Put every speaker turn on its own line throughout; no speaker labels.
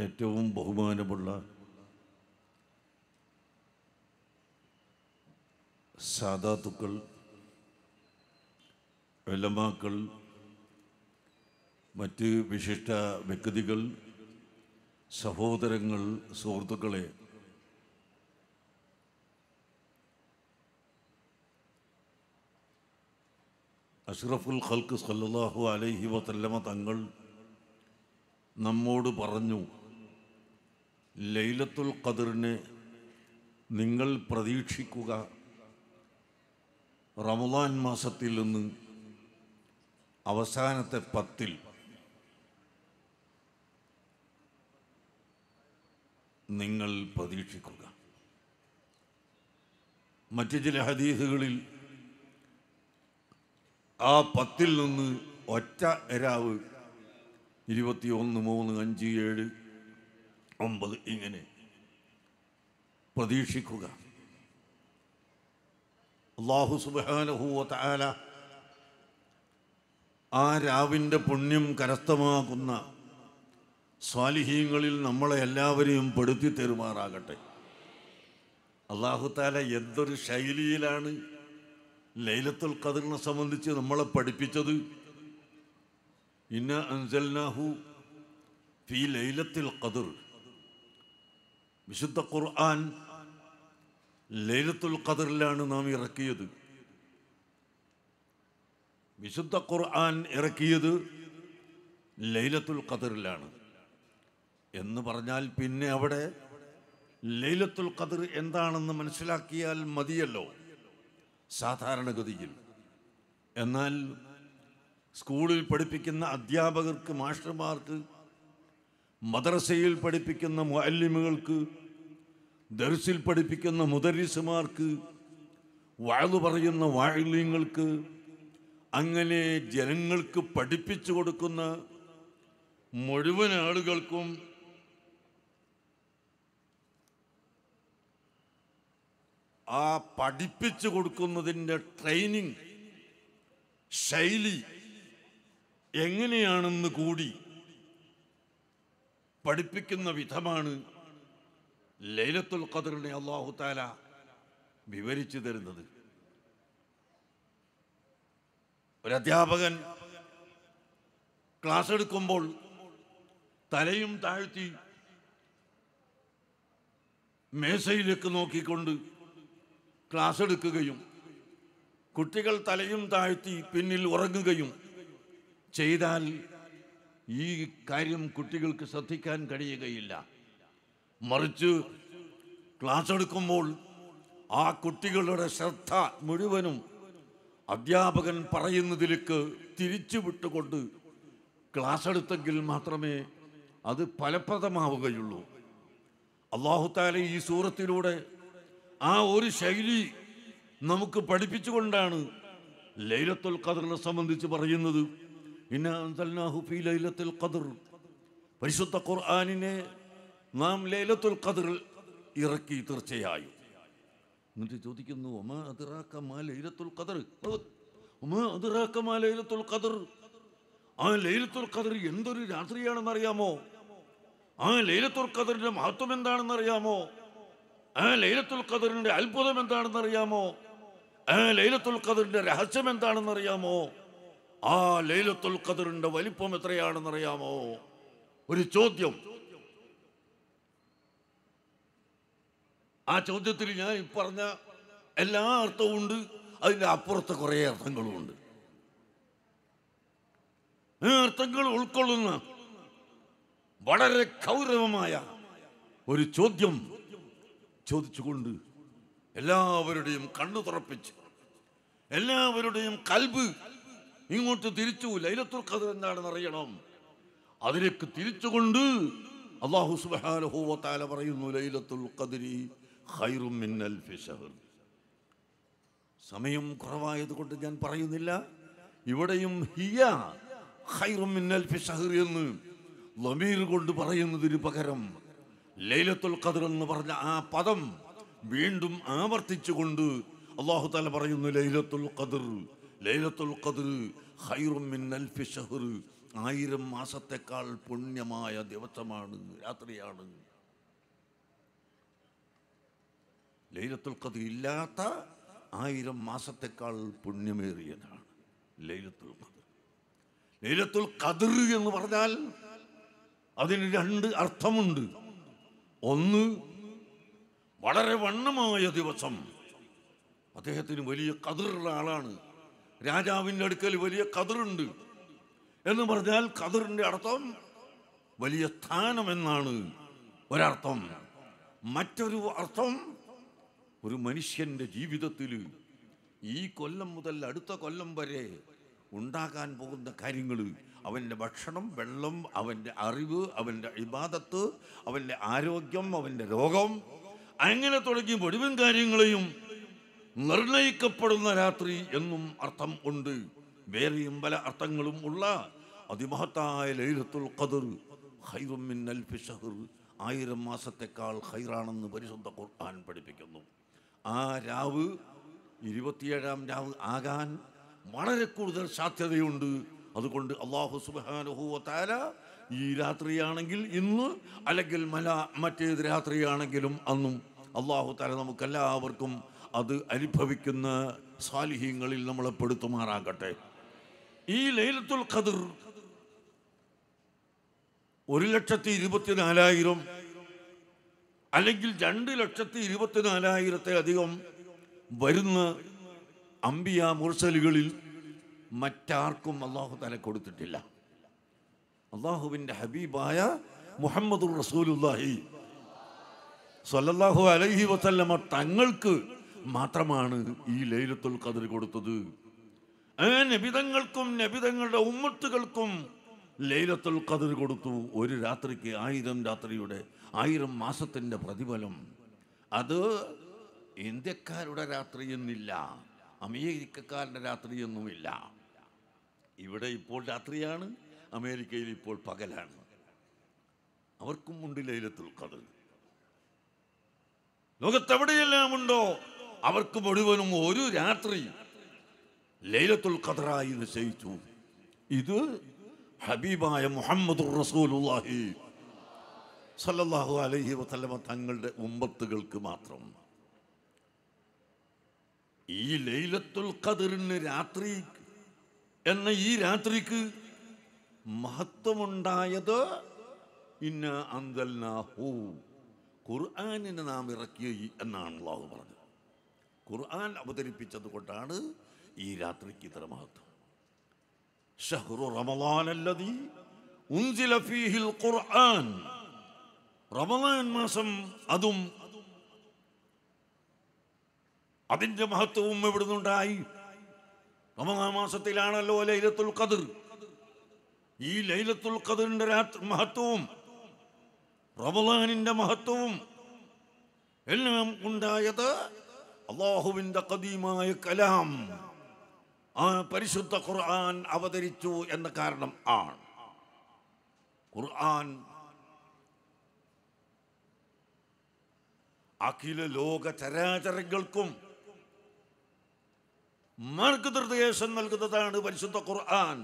ഏറ്റവും ബഹുമാനമുള്ള സാദാത്തുക്കൾ, ഉലമാക്കൾ, മറ്റ് വിശിഷ്ട വ്യക്തികൾ, സഹോദരങ്ങൾ, സുഹൃത്തുക്കളെ, അഷ്റഫുൽ ഖൽഖ് സല്ലല്ലാഹു അലൈഹി വസല്ലമ തങ്ങൾ നമ്മോട് പറഞ്ഞു, ലൈലത്തുൽ ഖദ്റിനെ നിങ്ങൾ പ്രതീക്ഷിക്കുക. റമളാൻ മാസത്തിൽ നിന്ന് അവസാനത്തെ 10 നിങ്ങൾ പ്രതീക്ഷിക്കുക. മറ്റു ചില ഹദീസുകളിൽ ആ 10 നിന്ന് ഒറ്റ രാവ് 21, 3, 5, 7, 9 ഇങ്ങനെ പ്രതീക്ഷിക്കുക. അല്ലാഹു സുബ്ഹാനഹു വ തആല ആ രാവിൻ്റെ പുണ്യം കരസ്ഥമാക്കുന്ന സ്വാലിഹീങ്ങളിൽ നമ്മളെ എല്ലാവരെയും പെടുത്തി തരുമാറാകട്ടെ. അല്ലാഹു തആല എന്തൊരു ശൈലിയിലാണ് ലൈലത്തുൽ ഖദ്റിനെ സംബന്ധിച്ച് നമ്മളെ പഠിപ്പിച്ചത്. ഇന്നാ അൻസൽനാഹു ഫീ ലൈലത്തുൽ ഖദ്ർ. വിശുദ്ധ ഖുർആൻ ലൈലത്തുൽ ഖദ്റിലാണ് നാം ഇറക്കിയത്. വിശുദ്ധ ഖുർആൻ ഇറക്കിയത് ലൈലത്തുൽ ഖദ്റിലാണ് എന്ന് പറഞ്ഞാൽ പിന്നെ അവിടെ ലൈലത്തുൽ ഖദ്ർ എന്താണെന്ന് മനസ്സിലാക്കിയാൽ മതിയല്ലോ സാധാരണഗതിയിൽ. എന്നാൽ സ്കൂളിൽ പഠിപ്പിക്കുന്ന അധ്യാപകർക്ക്, മാസ്റ്റർമാർക്ക്, മദ്രസയിൽ പഠിപ്പിക്കുന്ന മുഅല്ലിമുകൾക്ക്, ദർസിൽ പഠിപ്പിക്കുന്ന മുദരിസുമാർക്ക്, വഅദ് പറയുന്ന വാഇലിങ്ങൾക്ക്, അങ്ങനെ ജനങ്ങൾക്ക് പഠിപ്പിച്ചു കൊടുക്കുന്ന മുഴുവൻ ആളുകൾക്കും ആ പഠിപ്പിച്ചു കൊടുക്കുന്നതിൻ്റെ ട്രെയിനിങ് ശൈലി എങ്ങനെയാണെന്ന് കൂടി പഠിപ്പിക്കുന്ന വിധമാണ് ലൈലത്തുൽ ഖദ്റിനെ അല്ലാഹു തആല വിവരിച്ചു തരുന്നത്. ഒരധ്യാപകൻ ക്ലാസ് എടുക്കുമ്പോൾ തലയും താഴ്ത്തി മേശയിലേക്ക് നോക്കിക്കൊണ്ട് ക്ലാസ് എടുക്കുകയും കുട്ടികൾ തലയും താഴ്ത്തി പിന്നിൽ ഉറങ്ങുകയും ചെയ്താൽ ഈ കാര്യം കുട്ടികൾക്ക് ശ്രദ്ധിക്കാൻ കഴിയുകയില്ല. മറിച്ച് ക്ലാസ് എടുക്കുമ്പോൾ ആ കുട്ടികളുടെ ശ്രദ്ധ മുഴുവനും അധ്യാപകൻ പറയുന്നതിലേക്ക് തിരിച്ചു വിട്ടുകൊണ്ട് ക്ലാസ് എടുത്തെങ്കിൽ മാത്രമേ അത് ഫലപ്രദമാവുകയുള്ളൂ. അല്ലാഹു തആല ഈ സൂറത്തിലൂടെ ആ ഒരു ശൈലി നമുക്ക് പഠിപ്പിച്ചുകൊണ്ടാണ് ലൈലത്തുൽ ഖദ്റിനെ സംബന്ധിച്ച് പറയുന്നത്. ഇന്നാ അൻസൽനാഹു ഫീ ലൈലത്തുൽ ഖദ്ർ. പരിശുദ്ധ ഖുർആനിനെ നാം ലൈലത്തുൽ ഖദ്ർ ഇറക്കി തീർച്ചയായും. എന്നിട്ട് ചോദിക്കുന്നു, വമാ അദ്റാക മാ ലൈലത്തുൽ ഖദ്ർ. വമാ അദ്റാക മാ ലൈലത്തുൽ ഖദ്ർ. ആ ലൈലത്തുൽ ഖദ്ർ എന്തൊരു രാത്രിയാണെന്ന് അറിയാമോ? ആ ലൈലത്തുൽ ഖദ്റിന്റെ മഹത്വം എന്താണെന്ന് അറിയാമോ? ആ ലൈലത്തുൽ ഖദ്റിന്റെ അത്ഭുതം എന്താണെന്ന് അറിയാമോ? ആ ലൈലത്തുൽ ഖദ്റിന്റെ രഹസ്യം എന്താണെന്ന് അറിയാമോ? ആ ലൈലത്തുൽ ഖദ്റിന്റെ വലിപ്പം എത്രയാണെന്ന് അറിയാമോ? ഒരു ചോദ്യം. ആ ചോദ്യത്തിൽ ഞാൻ ഈ പറഞ്ഞ എല്ലാ അർത്ഥവും ഉണ്ട്, അതിൻ്റെ അപ്പുറത്ത് കുറേ അർത്ഥങ്ങളുമുണ്ട്. ആ അർത്ഥങ്ങൾ ഉൾക്കൊള്ളുന്ന വളരെ ഗൗരവമായ ഒരു ചോദ്യം ചോദിച്ചുകൊണ്ട് എല്ലാവരുടെയും കണ്ണു തുറപ്പിച്ച് എല്ലാവരുടെയും കൽബ് ഇങ്ങോട്ട് തിരിച്ചു. ലൈലത്തുൽ ഖദ്ർ എന്താണെന്ന് അറിയണം. അതിലേക്ക് തിരിച്ചുകൊണ്ട് അല്ലാഹു സുബ്ഹാനഹു വ തആല പറയുന്നു, ലൈലത്തുൽ ഖദ്രി ഖൈറും മിൻ അൽഫി ശഹർ. സമയം കുറവായതുകൊണ്ട് ഞാൻ പറയുന്നില്ല. ഇവിടെയും ഹിയ ഖൈറും മിൻ അൽഫി ശഹർ എന്ന് ലമീർ കൊണ്ട് പറയുന്നതിന് പകരം ലൈലത്തുൽ ഖദ്ർ എന്ന് പറഞ്ഞ ആ പദം വീണ്ടും ആവർത്തിച്ചുകൊണ്ട് അല്ലാഹു തആല പറയുന്നു, ലൈലത്തുൽ ഖദ്ർ ഖൈറും മിൻ അൽഫി ശഹർ. 1000 മാസത്തെക്കാൾ പുണ്യമായ ദിവസമാണ്, രാത്രിയാണ്. ലൈലത്തുൽ ഖദ്ർ ഇല്ലാത്ത 1000 മാസത്തെക്കാൾ പുണ്യമേറിയതാണ് ലൈലത്തുൽ ഖദ്ർ. ലൈലത്തുൽ ഖദ്ർ എന്ന് പറഞ്ഞാൽ അതിന് 2 അർത്ഥമുണ്ട്. ഒന്ന്, വളരെ വണ്ണമായ ദിവസം. അദ്ദേഹത്തിന് വലിയ ഖദ്റുള്ള ആളാണ്. രാജാവിൻ്റെ അടുക്കൽ വലിയ ഖദ്റുണ്ട് എന്ന് പറഞ്ഞാൽ ഖദ്റിൻ്റെ അർത്ഥം വലിയ സ്ഥാനം എന്നാണ് ഒരർത്ഥം. മറ്റൊരു അർത്ഥം, ഒരു മനുഷ്യൻ്റെ ജീവിതത്തിൽ ഈ കൊല്ലം മുതൽ അടുത്ത കൊല്ലം വരെ ഉണ്ടാകാൻ പോകുന്ന കാര്യങ്ങൾ, അവൻ്റെ ഭക്ഷണം, വെള്ളം, അവൻ്റെ അറിവ്, അവൻ്റെ ഇബാദത്ത്, അവൻ്റെ ആരോഗ്യം, അവൻ്റെ രോഗം, അങ്ങനെ തുടങ്ങി മുഴുവൻ കാര്യങ്ങളെയും നിർണയിക്കപ്പെടുന്ന രാത്രി എന്നും അർത്ഥം ഉണ്ട്. വേറെയും പല അർത്ഥങ്ങളും ഉള്ള അതിമഹത്തായ ലൈലത്തുൽ ഖദ്ർ ഖൈറും മിൻ അൽഫി ശഹ്ർ, 1000 മാസത്തെക്കാൾ ഖൈറാണെന്ന് പരിശുദ്ധ ഖുർആൻ പഠിപ്പിക്കുന്നു. ആ രാവ് 27-ാം രാവ് ആകാൻ വളരെ കൂടുതൽ സാധ്യതയുണ്ട്. അതുകൊണ്ട് അല്ലാഹു സുബ്ഹാനഹു വ തആല ഈ രാത്രിയാണെങ്കിൽ ഇന്ന്, അല്ലെങ്കിൽ മറ്റേത് രാത്രിയാണെങ്കിലും അന്നും അല്ലാഹു തആല നമുക്കെല്ലാവർക്കും അത് അനുഭവിക്കുന്ന സാലിഹീങ്ങളിൽ നമ്മളെ പെടുത്തുമാറാകട്ടെ. ഈ ലൈലത്തുൽ ഖദ്ർ 1,24,000 അല്ലെങ്കിൽ 2,24,000 അധികം വരുന്ന അംബിയ മുർസലുകളിൽ മറ്റാർക്കും അല്ലാഹു തആല കൊടുത്തിട്ടില്ല. അല്ലാഹുവിൻ്റെ ഹബീബായ മുഹമ്മദുർ റസൂലുള്ളാഹി സ്വല്ലല്ലാഹു അലൈഹി വസല്ലമ തങ്ങൾക്ക് മാത്രമാണ് ഈ ലൈലത്തുൽ ഖദ്ർ കൊടുത്തത്. ആ നബിതങ്ങൾക്കും നബിതങ്ങളുടെ ഉമ്മത്തുകൾക്കും ലൈലത്തുൽ ഖദ്ർ കൊടുത്തു. ഒരു രാത്രിക്ക് 1000 രാത്രിയുടെ 1000 മാസത്തിൻ്റെ പ്രതിഫലം. അത് ഇന്ത്യക്കാരുടെ രാത്രിയെന്നില്ല, അമേരിക്കക്കാരുടെ രാത്രിയൊന്നുമില്ല. ഇവിടെ ഇപ്പോൾ രാത്രിയാണ്, അമേരിക്കയിൽ ഇപ്പോൾ പകലാണ്. അവർക്കും ഉണ്ട് ലൈലത്തുൽ ഖദ്ർ. ലോകത്തെവിടെയെല്ലാം ഉണ്ടോ അവർക്ക് മുഴുവനും ഒരു രാത്രി ലൈലത്തുൽ ഖദ്റായി നിശ്ചയിച്ചു. ഇത് ഹബീബായ മുഹമ്മദുർ റസൂലുള്ളാഹി സ്വല്ലല്ലാഹു അലൈഹി വസല്ലമ തങ്ങളുടെ ഉമ്മത്തുകൾക്ക് മാത്രം. ഈ ലൈലത്തുൽ ഖദ്റിന് രാത്രി എന്ന ഈ രാത്രിക്ക് മഹത്വമുണ്ടായത് ഇന്ന അൻസൽനാഹു, ഖുർആനിനെ നാം ഇറക്കി എന്നാണ് അല്ലാഹു പറഞ്ഞത്. ഖുർആൻ അവതരിപ്പിച്ചത് കൊണ്ടാണ് ഈ രാത്രിക്ക് ഇത്ര മഹത്വം. ശഹ്റു റമളാനല്ലദീ ഉൻസില ഫീഹിൽ ഖുർആൻ, റമളാൻ മാസം, അതും അതിൻ്റെ മഹത്വവും എവിടുന്നുണ്ടായി? റമളാൻ മാസത്തിലാണല്ലോ ലൈലത്തുൽ ഖദ്ർ. ഈ ലൈലത്തുൽ ഖദ്റിന്റെ മഹത്വവും റമളാനിന്റെ മഹത്വവും എല്ലാം ഉണ്ടായത് അല്ലാഹുവിൻ്റെ ഖദീമായ കലാം, ആ പരിശുദ്ധ ഖുർആൻ അവതരിച്ചു എന്ന കാരണം ആണ്. ഖുർആൻ അഖില ലോക ചരാചരങ്ങൾക്കും മാർഗനിർദ്ദേശം നൽകുന്നതാണ് പരിശുദ്ധ ഖുർആൻ.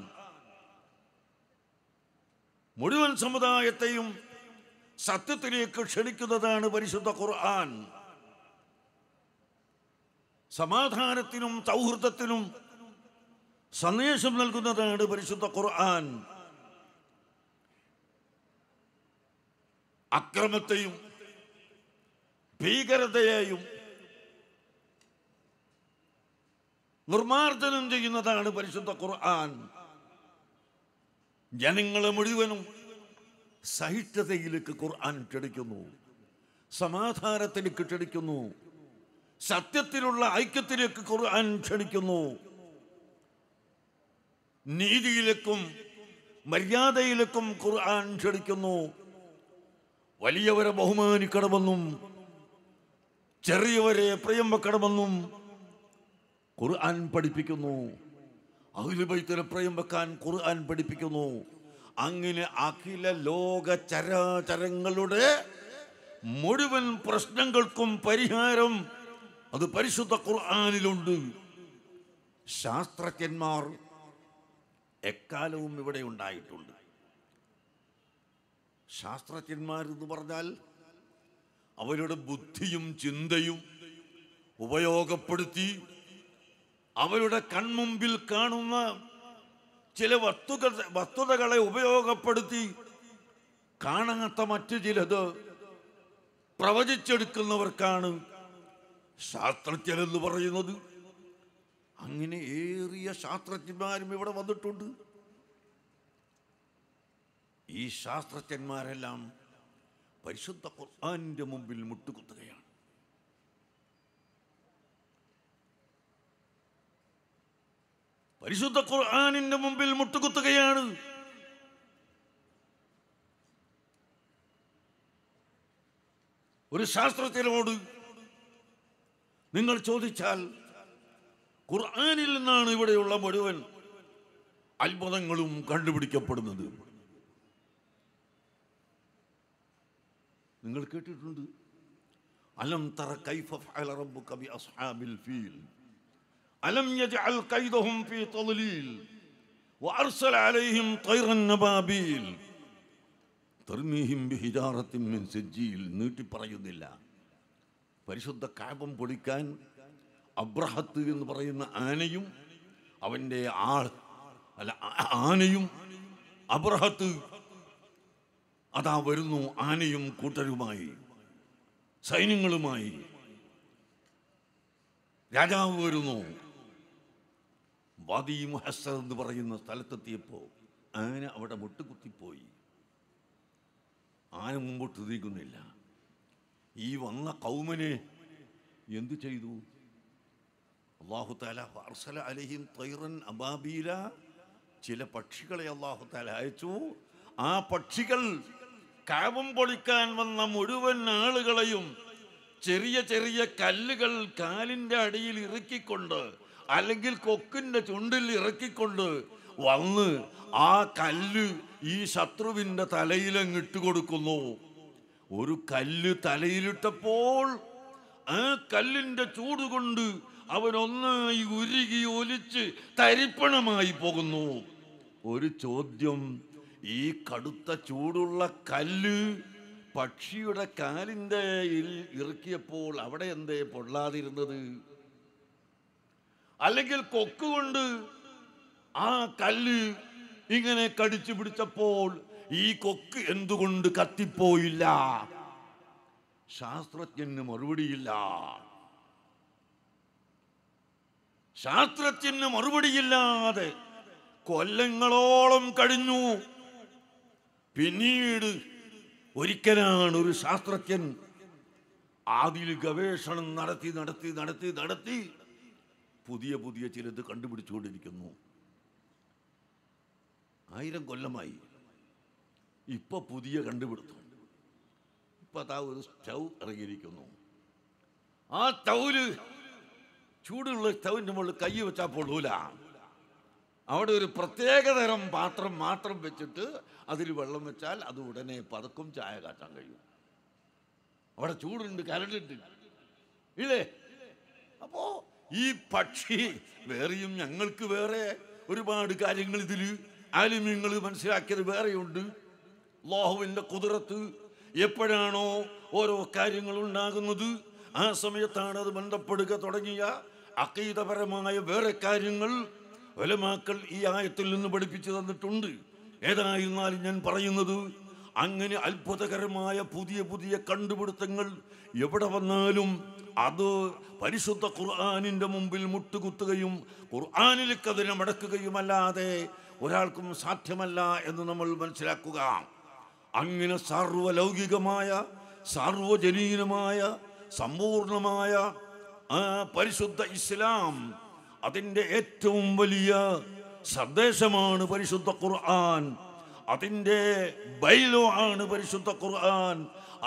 മുഴുവൻ സമുദായത്തെയും സത്യത്തിലേക്ക് ക്ഷണിക്കുന്നതാണ് പരിശുദ്ധ ഖുർആൻ. സമാധാനത്തിനും സൗഹൃദത്തിനും സന്ദേശം നൽകുന്നതാണ് പരിശുദ്ധ ഖുർആൻ. അക്രമത്തെയും ഭീകരതയെയും നിർമാർജനം ചെയ്യുന്നതാണ് പരിശുദ്ധ ഖുർആൻ. ജനങ്ങളെ മുഴുവനും സഹിഷ്ണുതയിലേക്ക് ഖുർആൻ ക്ഷണിക്കുന്നു, സമാധാനത്തിലേക്ക് ക്ഷണിക്കുന്നു, സത്യത്തിലുള്ള ഐക്യത്തിലേക്ക് ഖുർആൻ ക്ഷണിക്കുന്നു, നീതിയിലേക്കും മര്യാദയിലേക്കും ഖുർആൻ ക്ഷണിക്കുന്നു. വലിയവരെ ബഹുമാനിക്കണമെന്നും ചെറിയവരെ പ്രിയം വെക്കണമെന്നും ഖുർആൻ പഠിപ്പിക്കുന്നു. അഹ്ലു ബൈത്തിനെ പ്രിയം വെക്കാൻ ഖുർആൻ പഠിപ്പിക്കുന്നു. അങ്ങനെ അഖില ലോക ചരാചരങ്ങളുടെ മുഴുവൻ പ്രശ്നങ്ങൾക്കും പരിഹാരം അത് പരിശുദ്ധ ഖുർആനിലുണ്ട്. ശാസ്ത്രജ്ഞന്മാർ എക്കാലവും ഇവിടെ ഉണ്ടായിട്ടുണ്ട്. ശാസ്ത്രജ്ഞന്മാരെന്ന് പറഞ്ഞാൽ അവരുടെ ബുദ്ധിയും ചിന്തയും ഉപയോഗപ്പെടുത്തി അവരുടെ കൺമുമ്പിൽ കാണുന്ന ചില വസ്തുതകളെ ഉപയോഗപ്പെടുത്തി കാണാത്ത മറ്റു ചിലത് പ്രവചിച്ചെടുക്കുന്നവർക്കാണ് ശാസ്ത്രജ്ഞരെന്ന് പറയുന്നത്. അങ്ങനെ ഏറിയ ശാസ്ത്രജ്ഞന്മാരും ഇവിടെ വന്നിട്ടുണ്ട്. ഈ ശാസ്ത്രജ്ഞന്മാരെല്ലാം പരിശുദ്ധ ഖുർആനിന്റെ മുമ്പിൽ മുട്ടുകുത്തുകയാണ്. പരിശുദ്ധ ഖുർആനിന്റെ മുമ്പിൽ മുട്ടുകുത്തുകയാണ്. ഒരു ശാസ്ത്രജ്ഞനോട് നിങ്ങൾ ചോദിച്ചാൽ ഖുർആനിൽ നിന്നാണ് ഇവിടെയുള്ള മുഴുവൻ അത്ഭുതങ്ങളും കണ്ടുപിടിക്കപ്പെടുന്നത്. നിങ്ങൾ കേട്ടിട്ടുണ്ട്, അലം തറ കൈഫ ഫഅല റബ്ബുക ബി അസ്ഹാബിൽ ഫീൽ അലം യജ്അൽ കൈദഹും ഫീ തദ്ലീൽ വഅർസല അലൈഹിം തൈറൻ നബാബീൽ തർമീഹിം ബിഹിജാറത്തിൻ മിൻ സിജ്ജീൽ. നീട്ടി പറയുന്നില്ല. പരിശുദ്ധ കഅബം പൊളിക്കാൻ അബ്രഹത്ത് എന്ന് പറയുന്ന ആനയും അവൻ്റെ ആനയും അബ്രഹത്ത് അതാ വരുന്നു. ആനയും കൂട്ടരുമായി സൈന്യങ്ങളുമായി രാജാവ് വരുന്നു. വാദി മുഹസ്സർ എന്ന് പറയുന്ന സ്ഥലത്തെത്തിയപ്പോൾ ആന അവിടെ മുട്ടുകുത്തിപ്പോയി. ആന മുമ്പോട്ട് നീങ്ങുന്നില്ല. ഈ വന്ന കൗമനെ എന്തു ചെയ്തു? അല്ലാഹു തആല അർസല അലൈഹിം തൈറൻ അബാബീല, ചില പക്ഷികളെ അല്ലാഹു തആല അയച്ചു. ആ പക്ഷികൾ കഅബം പൊളിക്കാൻ വന്ന മുഴുവൻ ആളുകളെയും ചെറിയ ചെറിയ കല്ലുകൾ കാലിൻ്റെ അടിയിൽ ഇറക്കിക്കൊണ്ട് അല്ലെങ്കിൽ കൊക്കിൻ്റെ ചുണ്ടിൽ ഇറക്കിക്കൊണ്ട് വന്ന് ആ കല്ല് ഈ ശത്രുവിൻ്റെ തലയിലങ്ങിട്ട് കൊടുക്കുന്നു. ഒരു കല്ല് തലയിലിട്ടപ്പോൾ ആ കല്ലിൻ്റെ ചൂടുകൊണ്ട് അവനൊന്നായി ഉരുകി ഒലിച്ച് തരിപ്പണമായി പോകുന്നു. ഒരു ചോദ്യം, ഈ കടുത്ത ചൂടുള്ള കല്ല് പക്ഷിയുടെ കാലിൻ്റെ ഇറക്കിയപ്പോൾ അവിടെ എന്തേ പൊള്ളാതിരുന്നത്? അല്ലെങ്കിൽ കൊക്കുകൊണ്ട് ആ കല്ല് ഇങ്ങനെ കടിച്ചു പിടിച്ചപ്പോൾ ഈ കൊക്ക് എന്തുകൊണ്ട് കത്തിപ്പോയില്ല? ശാസ്ത്രജ്ഞന് മറുപടിയില്ല. ശാസ്ത്രജ്ഞന് മറുപടിയില്ലാതെ കൊല്ലങ്ങളോളം കഴിഞ്ഞു. പിന്നീട് ഒരിക്കലാണ് ഒരു ശാസ്ത്രജ്ഞൻ അതിൽ ഗവേഷണം നടത്തി പുതിയ പുതിയ ചിലത് കണ്ടുപിടിച്ചുകൊണ്ടിരിക്കുന്നു. 1000 കൊല്ലമായി. ഇപ്പൊ പുതിയ കണ്ടുപിടുത്തം. ഇപ്പൊ അതാ ഒരു സ്റ്റൗ ഇറങ്ങിയിരിക്കുന്നു. ആ സ്റ്റൗല് ചൂടുള്ള സ്റ്റൗവിൻ്റെ മുകളിൽ കൈ വെച്ചാൽ പൊള്ളൂല. അവിടെ ഒരു പ്രത്യേകതരം പാത്രം മാത്രം വെച്ചിട്ട് അതിൽ വെള്ളം വെച്ചാൽ അത് ഉടനെ പതക്കും, ചായ കാച്ചാൻ കഴിയും. അവിടെ ചൂടുണ്ട്, കരണ്ടുണ്ട്, ഇല്ലേ? അപ്പോ ഈ പക്ഷി വേറെയും ഞങ്ങൾക്ക് വേറെ ഒരുപാട് കാര്യങ്ങൾ ഇതിൽ ആലിമ്യങ്ങൾ മനസ്സിലാക്കിയത് വേറെയുണ്ട്. അല്ലാഹുവിൻ്റെ ഖുദ്റത്ത് എപ്പോഴാണോ ഓരോ കാര്യങ്ങൾ ഉണ്ടാകുന്നത് ആ സമയത്താണ് അത് ബന്ധപ്പെടുക തുടങ്ങിയ അഖീദപരമായ വേറെ കാര്യങ്ങൾ ഉലമാക്കൾ ഈ ആയത്തിൽ നിന്ന് പഠിപ്പിച്ചു തന്നിട്ടുണ്ട്. ഏതായിരുന്നാലും ഞാൻ പറയുന്നത്, അങ്ങനെ അത്ഭുതകരമായ പുതിയ പുതിയ കണ്ടുപിടുത്തങ്ങൾ എവിടെ വന്നാലും അത് പരിശുദ്ധ ഖുർആനിൻ്റെ മുമ്പിൽ മുട്ടുകുത്തുകയും ഖുർആനിലേക്ക് അതിനെ മടക്കുകയുമല്ലാതെ ഒരാൾക്കും സാധ്യമല്ല എന്ന് നമ്മൾ മനസ്സിലാക്കുക. അങ്ങനെ സാർവലൗകികമായ സാർവജനീനമായ സമ്പൂർണമായ ആ പരിശുദ്ധ ഇസ്ലാം, അതിൻ്റെ ഏറ്റവും വലിയ സന്ദേശമാണ് പരിശുദ്ധ ഖുർആൻ. അതിൻ്റെ ബൈലോ ആണ് പരിശുദ്ധ ഖുർആൻ.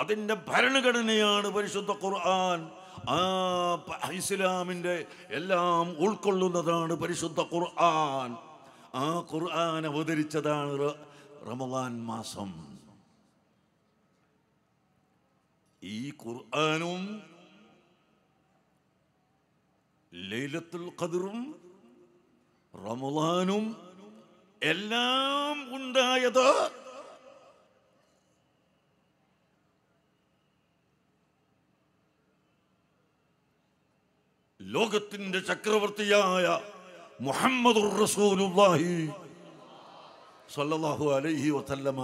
അതിൻ്റെ ഭരണഘടനയാണ് പരിശുദ്ധ ഖുർആൻ. ആ ഇസ്ലാമിൻ്റെ എല്ലാം ഉൾക്കൊള്ളുന്നതാണ് പരിശുദ്ധ ഖുർആൻ. ആ ഖുർആൻ അവതരിച്ചതാണ് റമദാൻ മാസം. ഈ ഖുർആനും ലൈലത്തുൽ ഖദ്റും റമദാനും എല്ലാം ഉണ്ടായത് ലോകത്തിന്റെ ചക്രവർത്തിയായ മുഹമ്മദുർ റസൂലുള്ളാഹി സ്വല്ലല്ലാഹു അലൈഹി വസല്ലമ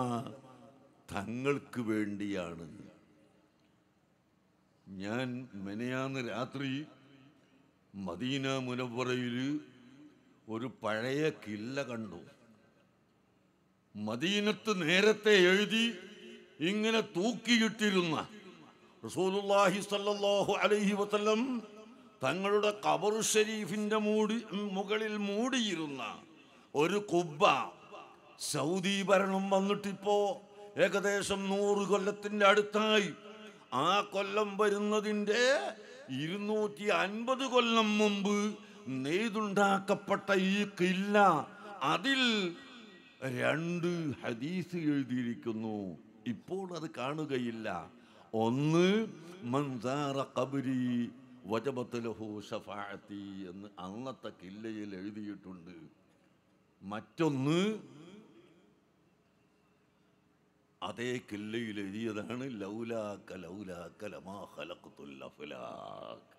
തങ്ങൾക്ക് വേണ്ടിയാണ്. ഞാൻ മെനയാന്ന് രാത്രി മദീന മുനവ്വറയിൽ ഒരു പഴയ കില്ല കണ്ടു. മദീനത്ത് നേരത്തെ എഴുതി ഇങ്ങനെ തൂക്കിയിട്ടിരുന്ന റസൂലുള്ളാഹി സ്വല്ലല്ലാഹു അലൈഹി വസല്ലം തങ്ങളുടെ ഖബർ ഷരീഫിന്റെ മുകളിൽ മൂടിയിരുന്ന ഒരു കുബ്ബ സൗദി ഭരണം വന്നിട്ടിപ്പോ ഏകദേശം 100 കൊല്ലത്തിന്റെ അടുത്തായി. ആ കൊല്ലം വരുന്നതിൻ്റെ 250 കൊല്ലം മുമ്പ് നെയ്തുണ്ടാക്കപ്പെട്ട ഈ കില്ല, അതിൽ 2 ഹദീസ് എഴുതിയിരിക്കുന്നു. ഇപ്പോൾ അത് കാണുകയില്ല. ഒന്ന് മൻസാറ ഖബ്രി വജബത് ലഹു ശഫാഅത്തി എന്ന് അന്നത്തെ കില്ലയിൽ എഴുതിയിട്ടുണ്ട്. മറ്റൊന്ന് അതേ കില്ലയിൽ എഴുതിയതാണ് ലൗലാക ലൗലാക ലമാ ഖലഖതുൽ അഫ്ലാഖ്.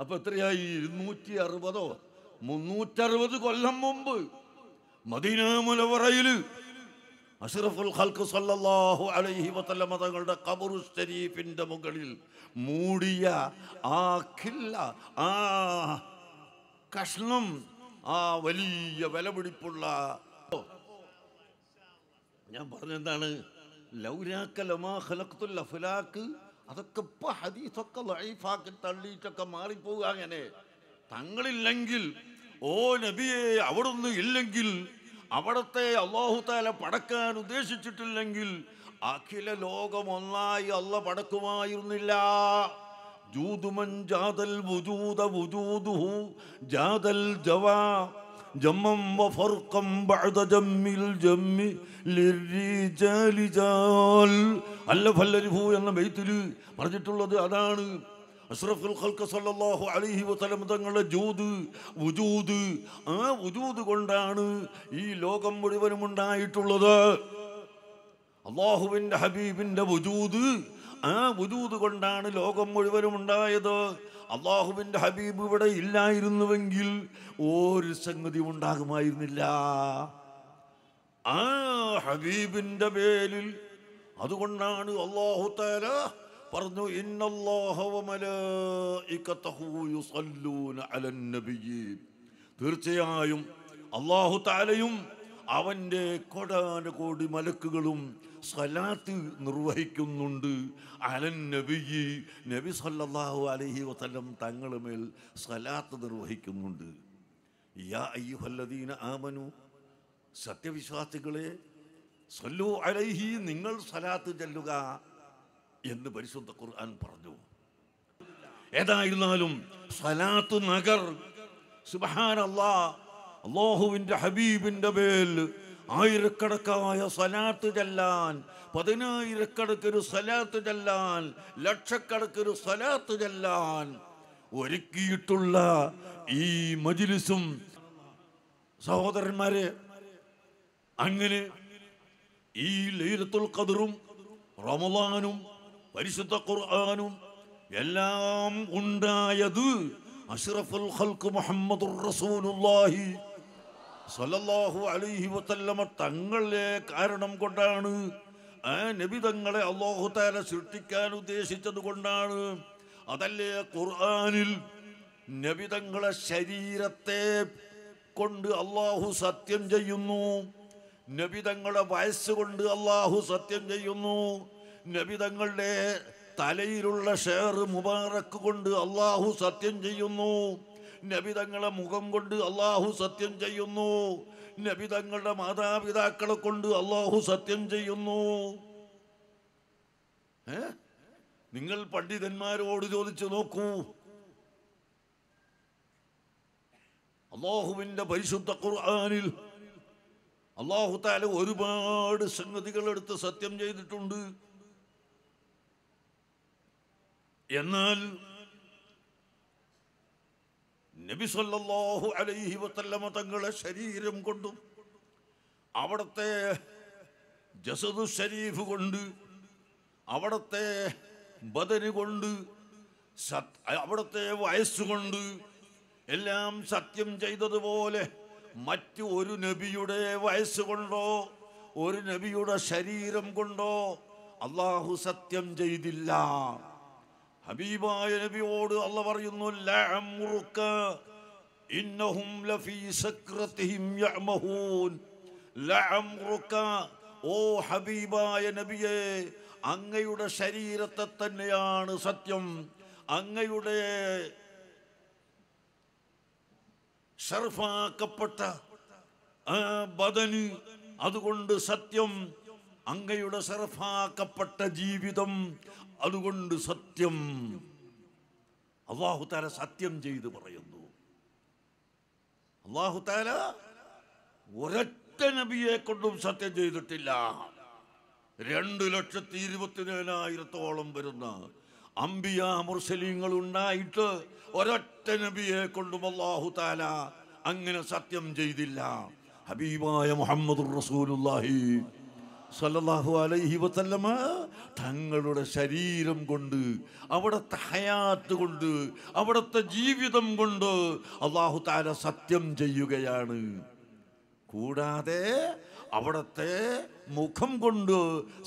അപ്പൊ എത്രയായി? 260 360 കൊല്ലം മുമ്പ് മദീന മുനവ്വറയിൽ അഷ്റഫുൽ ഖൽഖ് സല്ലല്ലാഹു അലൈഹി വസല്ലം തങ്ങളുടെ ഖബർ ശരീഫിന്റെ മുകളിൽ മൂടിയ ആ കില്ല, ആ കഷ്ണം, ആ വലിയ വിലപിടിപ്പുള്ള, ഞാൻ പറഞ്ഞെന്താണ്, ലൗലാക ലമാ ഖലഖതുൽ അഫ്ലാഖ്. അതൊക്കെ ഇപ്പൊ ഹദീസൊക്കെ ലഈഫാക്കി തള്ളിയിട്ടൊക്കെ മാറിപ്പോവുക. അങ്ങനെ തങ്ങളില്ലെങ്കിൽ, ഓ നബിയെ അവിടുന്ന് ഇല്ലെങ്കിൽ, അവിടത്തെ അല്ലാഹു തആല പടക്കാൻ ഉദ്ദേശിച്ചിട്ടില്ലെങ്കിൽ അഖില ലോകം ഒന്നായി അല്ല പടക്കുമായിരുന്നില്ല. ജൂദുമൻ ജാദൽ വുജൂദ വുജൂദുഹു ജാദൽ ജവാ ജമ്മം വഫർഖം ബഅദ ജമ്മിൽ ജമ്മി ലിർരിജാലി ജാൽ. അല്ലഫല്ലരിഹു എന്ന ബൈത്തിൽ പറഞ്ഞിട്ടുള്ളത് അതാണ്. അഷ്റഫുൽ ഖൽഖ് സല്ലല്ലാഹു അലൈഹി വസല്ലം തങ്ങളുടെ ജൂദ്, വുജൂദ്, ആ വുജൂദ് കൊണ്ടാണ് ഈ ലോകം മുഴുവനും ഉണ്ടായിട്ടുള്ളത്. അല്ലാഹുവിൻ്റെ ഹബീബിൻ്റെ വുജൂദ്, ആ വുജൂദ് കൊണ്ടാണ് ലോകം മുഴുവനും ഉണ്ടായത്. അല്ലാഹുവിൻ്റെ ഹബീബ് ഇവിടെ ഇല്ലായിരുന്നുവെങ്കിൽ ഒരു സംഗതി ഉണ്ടാകുമായിരുന്നില്ല. ആ ഹബീബിൻ്റെ പേരിൽ അതുകൊണ്ടാണ് അല്ലാഹു തആല പറഞ്ഞു, ഇന്നല്ലാഹ വമലായികതഹു യുസല്ലൂന അലൻ നബിയ്യി. തീർച്ചയായും അല്ലാഹു തആലയും അവൻ്റെ കോടാനുകോടി മലക്കുകളും സ്വലാത്ത് നിർവഹിക്കുന്നുണ്ട്. അലൻ നബിയ്യി, നബി സല്ലല്ലാഹു അലൈഹി വസല്ലം തങ്ങളുടെ മേൽ സ്വലാത്ത് നിർവഹിക്കുന്നുണ്ട്. യാ അയ്യുഹല്ലദീന ആമനു, സത്യവിശ്വാസികളെ, സല്ലു അലൈഹി, നിങ്ങൾ സ്വലാത്ത് ചൊല്ലുക എന്ന് പരിശുദ്ധ ഖുർആൻ പറഞ്ഞു. ഏതായിരുന്നാലും സ്വലാത്ത് നഗർ, സുബ്ഹാനല്ലാഹ്, അല്ലാഹുവിൻ്റെ ഹബീബിൻ്റെ മേൽ ആയിരക്കണക്കായ സ്വലാത്ത് ചൊല്ലാൻ, 10,000-കണക്കിന് സ്വലാത്ത് ചൊല്ലാൻ, ലക്ഷക്കണക്കിന് സ്വലാത്ത് ചൊല്ലാൻ ഒരുക്കിയിട്ടുള്ള ഈ മജ്ലിസും സഹോദരന്മാരെ, അങ്ങനെ ഈ ലൈലത്തുൽ ഖദ്റും റമളാനും പരിശുദ്ധ ഖുർആനും എല്ലാം ഉണ്ടായത് അഷ്റഫുൽ ഖൽഖ് മുഹമ്മദുർ റസൂലുള്ളാഹി സ്വല്ലല്ലാഹു അലൈഹി വസല്ലമ തങ്ങളെ കാരണം കൊണ്ടാണ്. ആ നബി തങ്ങളെ അല്ലാഹു തആല സൃഷ്ടിക്കാൻ ഉദ്ദേശിച്ചത് കൊണ്ടാണ്. അതല്ലേ ഖുർആനിൽ നബി തങ്ങളെ ശരീരത്തെ കൊണ്ട് അല്ലാഹു സത്യം ചെയ്യുന്നു, നബി തങ്ങളുടെ വയസ്സുകൊണ്ട് അല്ലാഹു സത്യം ചെയ്യുന്നു, നബി തങ്ങളുടെ തലയിലുള്ള ഷേർ മുബാറക്ക് കൊണ്ട് അല്ലാഹു സത്യം ചെയ്യുന്നു, നബി തങ്ങളെ മുഖം കൊണ്ട് അല്ലാഹു സത്യം ചെയ്യുന്നു, നബി തങ്ങളുടെ മാതാപിതാക്കളെ കൊണ്ട് അല്ലാഹു സത്യം ചെയ്യുന്നു. നിങ്ങൾ പണ്ഡിതന്മാരോട് ചോദിച്ചു നോക്കൂ. അല്ലാഹുവിൻ്റെ പരിശുദ്ധ ഖുർആനിൽ അല്ലാഹു തആല ഒരുപാട് സംഗതികൾ എടുത്ത് സത്യം ചെയ്തിട്ടുണ്ട്. എന്നാൽ നബി സല്ലല്ലാഹു അലൈഹി വസല്ലമ തങ്ങളെ ശരീരം കൊണ്ടും അവിടുത്തെ ജസദു ശരീഫ് കൊണ്ട് അവിടുത്തെ ബദന് കൊണ്ട് അവിടുത്തെ വയസ്സുകൊണ്ട് എല്ലാം സത്യം ചെയ്തതുപോലെ മറ്റു ഒരു നബിയുടെ വയസ്സുകൊണ്ടോ ഒരു നബിയുടെ ശരീരം കൊണ്ടോ അല്ലാഹു സത്യം ചെയ്തില്ല. ഹബീബായ നബിയോട് അല്ലാഹു പറയുന്നു, ലഅംറുക ഇന്നഹും ലഫീ സക്രതിഹിം യഅമഹൂൻ. ലഅംറുക, ഓ ഹബീബായ നബിയേ, അങ്ങയുടെ ശരീരത്തെ തന്നെയാണ് സത്യം, അങ്ങയുടെ ഷർഫാക്കപ്പെട്ട ആ ബദന് അതുകൊണ്ട് സത്യം, അങ്ങയുടെ ഷർഫാക്കപ്പെട്ട ജീവിതം അതുകൊണ്ട് സത്യം. അല്ലാഹു തആല സത്യം ചെയ്ത് പറയുന്നു. അല്ലാഹു തആല ഒരൊറ്റ നബിയെ കൊണ്ടും സത്യം ചെയ്തിട്ടില്ല. 2,24,000 വരുന്ന അംബിയ മുർസലീങ്ങൾ ഉണ്ടായിട്ട് ഒരൊറ്റ നബിയെ കൊണ്ടും അല്ലാഹു തആല അങ്ങനെ സത്യം ചെയ്തില്ല. ഹബീബായ മുഹമ്മദുർ റസൂലുള്ളാഹി സല്ലല്ലാഹു അലൈഹി വസല്ലമ തങ്ങളുടെ ശരീരം കൊണ്ട് അവിടുത്തെ ഹയാത്ത് കൊണ്ട് അവിടുത്തെ ജീവിതം കൊണ്ട് അല്ലാഹു തആല സത്യം ചെയ്യുകയാണ്. കൂടാതെ അവിടുത്തെ മുഖം കൊണ്ട്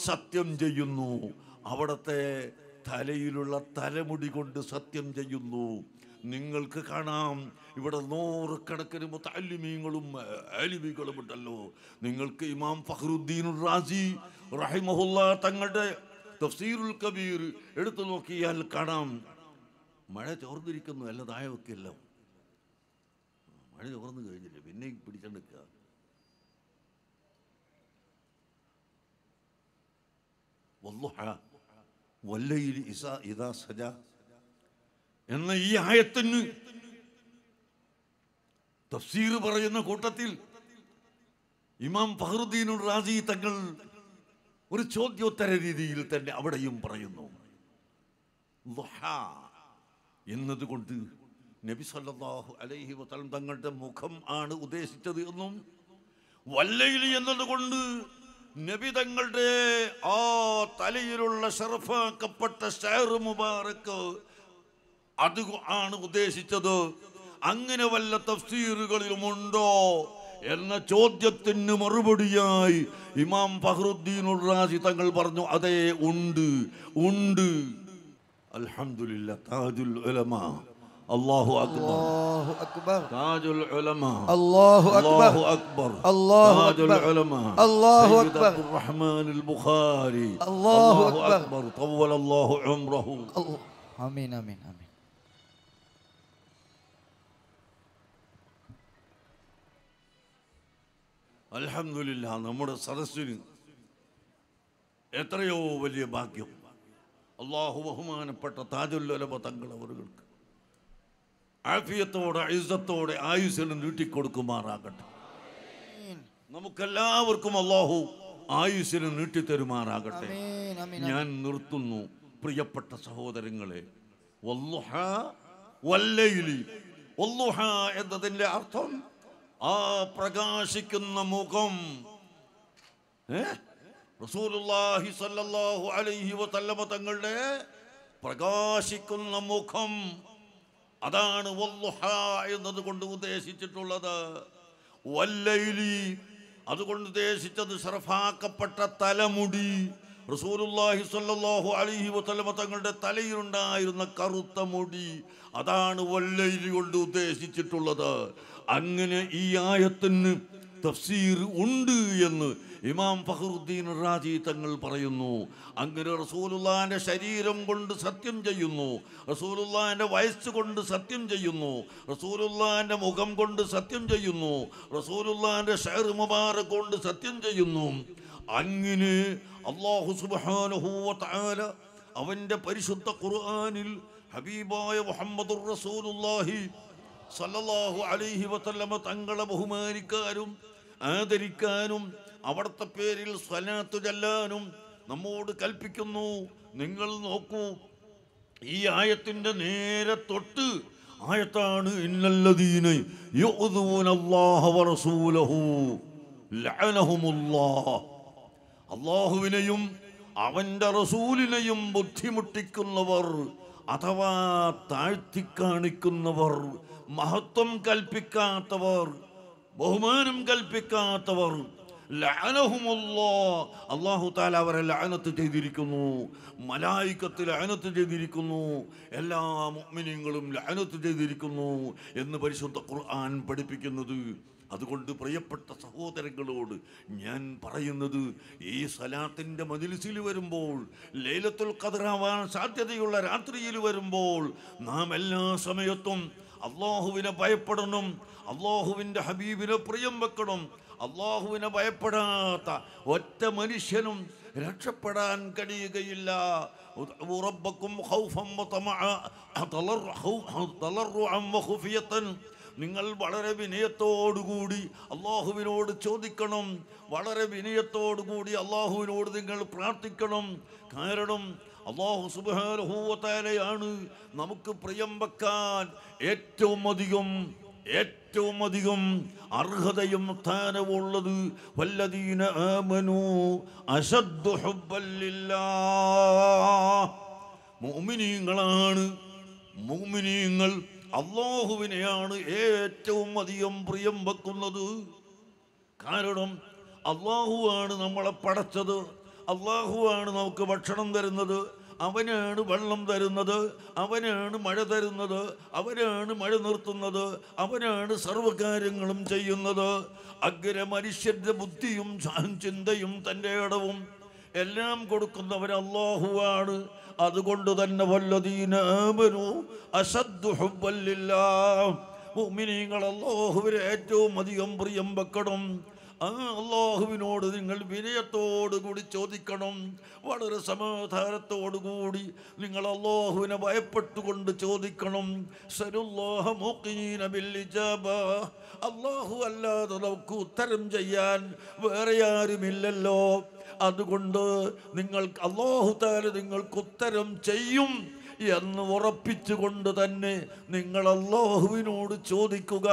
സത്യം ചെയ്യുന്നു, അവിടുത്തെ തലയിലുള്ള തലമുടി കൊണ്ട് സത്യം ചെയ്യുന്നു. നിങ്ങൾക്ക് കാണാം, ഇവിടെ 100 മുതഅല്ലിമീങ്ങളും ആലിമീങ്ങളും ഉണ്ടല്ലോ. നിങ്ങൾക്ക് ഇമാം ഫഖ്റുദ്ദീൻ റാസി റഹിമഹുല്ലാ തങ്ങളുടെ തഫ്സീറുൽ കബീർ എടുത്തു നോക്കിയാൽ കാണാം, മഴ ചോർന്നിരിക്കുന്നു, അല്ല താഴെയൊക്കെ അല്ല, മഴ ചോർന്നു കഴിഞ്ഞില്ല, പിന്നെ പിടിച്ചെടുക്കുക. വല്ലൈലി ഇദാ സജ എന്ന ഈ ആയത്തിന് തഫ്സീർ പറയുന്ന കൂട്ടത്തിൽ ഇമാം ഫഖ്റുദ്ദീൻ റാസി തങ്ങൾ ഒരു ചോദ്യോത്തര രീതിയിൽ തന്നെ അവിടെയും പറയുന്നു, ദുഹാ എന്നതുകൊണ്ട് നബി സല്ലല്ലാഹു അലൈഹി വസല്ലം തങ്ങളുടെ മുഖം ആണ് ഉദ്ദേശിച്ചത് എന്നും, വല്ലൈലി എന്നതുകൊണ്ട് നബി തങ്ങളുടെ ആ തലയിലുള്ള ഷറഫാക്കപ്പെട്ട ഷഅർ മുബാറക് അത് ആണ് ഉദ്ദേശിച്ചത്, അങ്ങനെ വല്ല തഫ്സീറുകളിലുമുണ്ടോ എന്ന ചോദ്യത്തിന് മറുപടിയായി ഇമാം ഫഖ്റുദ്ദീൻ റാസി തങ്ങൾ പറഞ്ഞു, അതെ ഉണ്ട് ഉണ്ട്. അൽഹംദുലില്ലാഹ്. താജുൽ ഉലമാ, അല്ലാഹു അക്ബർ, അല്ലാഹു അക്ബർ. താജുൽ ഉലമാ, അല്ലാഹു അക്ബർ, അല്ലാഹു അക്ബർ. താജുൽ ഉലമാ, അല്ലാഹു അക്ബർ. റഹ്മാനുൽ ബുഖാരി, അല്ലാഹു അക്ബർ. തവല്ലല്ലാഹു ഉംറഹു.
ആമീൻ ആമീൻ ആമീൻ.
അൽഹംദുലില്ലാഹ്. നമ്മുടെ സദസ്സിന് എത്രയോ വലിയ ഭാഗ്യം. അല്ലാഹു ബഹുമാനപ്പെട്ട താജുൽ ഉലമ തങ്ങൾ അവർക്ക് ആഫിയത്തോടെ ഇസ്സത്തോടെ ആയുസ്സിന് നീട്ടിക്കൊടുക്കുമാറാകട്ടെ. നമുക്കെല്ലാവർക്കും അല്ലാഹു ആയുസ്സിന് നീട്ടിത്തരുമാറാകട്ടെ. ഞാൻ നിർത്തുന്നു. പ്രിയപ്പെട്ട സഹോദരങ്ങളെ, വല്ലുഹാ വല്ലൈലി, വല്ലുഹാ എന്നതിൻ്റെ അർത്ഥം ആ പ്രകാശിക്കുന്ന മുഖം. റസൂലുള്ളാഹി സ്വല്ലല്ലാഹു അലൈഹി വസല്ലമ തങ്ങളുടെ പ്രകാശിക്കുന്ന മുഖം, അതാണ് വല്ലുഹാ എന്നതുകൊണ്ട് ഉദ്ദേശിച്ചിട്ടുള്ളത്. വല്ലൈലി അതുകൊണ്ട് ഉദ്ദേശിച്ചത് ശറഫാക്കപ്പെട്ട തലമുടി. റസൂലുള്ളാഹി സ്വല്ലല്ലാഹു അലൈഹി വസല്ലമ തങ്ങളുടെ തലയിലുണ്ടായിരുന്ന കറുത്ത മുടി, അതാണ് വല്ലൈലി കൊണ്ട് ഉദ്ദേശിച്ചിട്ടുള്ളത്. അങ്ങനെ ഈ ആയത്തിന് തഫ്സീർ ഉണ്ട് എന്ന് ഇമാം ഫഖ്റുദ്ദീൻ റാസി തങ്ങൾ പറയുന്നു. അങ്ങനെ റസൂലുള്ളാഹിന്റെ ശരീരം കൊണ്ട് സത്യം ചെയ്യുന്നു, റസൂലുള്ളാഹിന്റെ വയസ്സ് കൊണ്ട് സത്യം ചെയ്യുന്നു, റസൂലുള്ളാഹിന്റെ മുഖം കൊണ്ട് സത്യം ചെയ്യുന്നു, റസൂലുള്ളാഹിന്റെ ഷഅർ മുബാറക് കൊണ്ട് സത്യം ചെയ്യുന്നു. അങ്ങനെ അല്ലാഹു സുബ്ഹാനഹു വ തആല അവന്റെ പരിശുദ്ധ ഖുർആനിൽ ഹബീബായ മുഹമ്മദുർ റസൂലുള്ളാഹി സല്ലല്ലാഹു അലൈഹി വസല്ലമ തങ്ങളെ ബഹുമാനിക്കാനും ആദരിക്കാനും അവിടുത്തെ പേരിൽ സ്വലാത്ത് ചൊല്ലാനും നമ്മോട് കൽപ്പിക്കുന്നു. നിങ്ങൾ നോക്കൂ, ഈ ആയത്തിൻ്റെ നേരെ തൊട്ട് ആയത്താണ്. ഇന്നല്ലദീന യുഅ്ദൂന അല്ലാഹ വറസൂലഹു ലഅനഹുമുല്ലാഹ്. അല്ലാഹുവിനെയും അവന്റെ റസൂലിനെയും ബുദ്ധിമുട്ടിക്കുന്നവർ അഥവാ താഴ്ത്തിക്കാണിക്കുന്നവർ, മഹത്വം കൽപ്പിക്കാത്തവർ, ബഹുമാനം കൽപ്പിക്കാത്തവർ, ലഅനഹുമുല്ലാഹ്, അല്ലാഹു തആല അവരെ ലഅനത്ത് ചെയ്തിരിക്കുന്നു. മലായികത്ത് ലഅനത്ത് ചെയ്തിരിക്കുന്നു. എല്ലാ മുഅ്മിനീങ്ങളും ലഅനത്ത് ചെയ്തിരിക്കുന്നു എന്ന് പരിശുദ്ധ ഖുർആൻ പഠിപ്പിക്കുന്നത്. അതുകൊണ്ട് പ്രിയപ്പെട്ട സഹോദരങ്ങളോട് ഞാൻ പറയുന്നത്, ഈ സലാത്തിൻ്റെ മജ്‌ലിസിൽ വരുമ്പോൾ, ലൈലത്തുൽ ഖദ്റാവാൻ സാധ്യതയുള്ള രാത്രിയിൽ വരുമ്പോൾ നാം എല്ലാ സമയത്തും അള്ളാഹുവിനെ ഭയപ്പെടണം, അള്ളാഹുവിൻ്റെ ഹബീബിനെ പ്രിയം വെക്കണം. അള്ളാഹുവിനെ ഭയപ്പെടാത്ത ഒറ്റ മനുഷ്യനും രക്ഷപ്പെടാൻ കഴിയുകയില്ല. റബ്ബക്കും ഖൗഫൻ വതമഅൻ തളർറുഅൻ വഖുഫിയതൻ. നിങ്ങൾ വളരെ വിനയത്തോടുകൂടി അള്ളാഹുവിനോട് ചോദിക്കണം, വളരെ വിനയത്തോടുകൂടി അള്ളാഹുവിനോട് നിങ്ങൾ പ്രാർത്ഥിക്കണം. കാരണം അള്ളാഹു സുബ്ഹാനഹു വ തആലയാണ് നമുക്ക് പ്രിയം വെക്കാൻ ഏറ്റവും അധികം അർഹതയും സ്ഥാനമുള്ളത്. വല്ലദീന ആമനൂ അശദ്ദു ഹുബ്ബൻ ലില്ലാഹ്. മുഅ്മിനീങ്ങൾ അള്ളാഹുവിനെയാണ് ഏറ്റവും അധികം പ്രിയം വെക്കുന്നത്. കാരണം അള്ളാഹുവാണ് നമ്മളെ പടച്ചത്, അള്ളാഹുവാണ് നമുക്ക് ഭക്ഷണം തരുന്നത്, അവനാണ് വെള്ളം തരുന്നത്, അവനാണ് മഴ തരുന്നത്, അവനാണ് മഴ നിർത്തുന്നത്, അവനാണ് സർവകാര്യങ്ങളും ചെയ്യുന്നത്. അഗ്ര മനുഷ്യന്റെ ബുദ്ധിയും ചിന്തയും തൻ്റെ ഇടവും എല്ലാം കൊടുക്കുന്നവൻ അല്ലാഹുവാണ്. അതുകൊണ്ട് തന്നെ വല്ലദീന ആമനൂ അശദ്ദു ഹുബ്ബൻ ലില്ലാഹ്. മുഅ്മിനീങ്ങൾ അല്ലാഹുവിനെ ഏറ്റവും അധികം പ്രിയം വെക്കണം. ആ അല്ലാഹുവിനോട് നിങ്ങൾ വിനയത്തോടുകൂടി ചോദിക്കണം, വളരെ സമാധാനത്തോടുകൂടി നിങ്ങൾ അല്ലാഹുവിനെ ഭയപ്പെട്ടുകൊണ്ട് ചോദിക്കണം. സലുല്ലാഹ മുഖീന ബിൽ ഇജാബ. അല്ലാഹു അല്ലാതെ നമുക്ക് ഉത്തരം ചെയ്യാൻ വേറെ ആരുമില്ലല്ലോ. അതുകൊണ്ട് നിങ്ങൾക്ക് അല്ലാഹു തആല നിങ്ങൾക്ക് ഉത്തരം ചെയ്യും എന്ന് ഉറപ്പിച്ചുകൊണ്ട് തന്നെ നിങ്ങൾ അല്ലാഹുവിനോട് ചോദിക്കുക.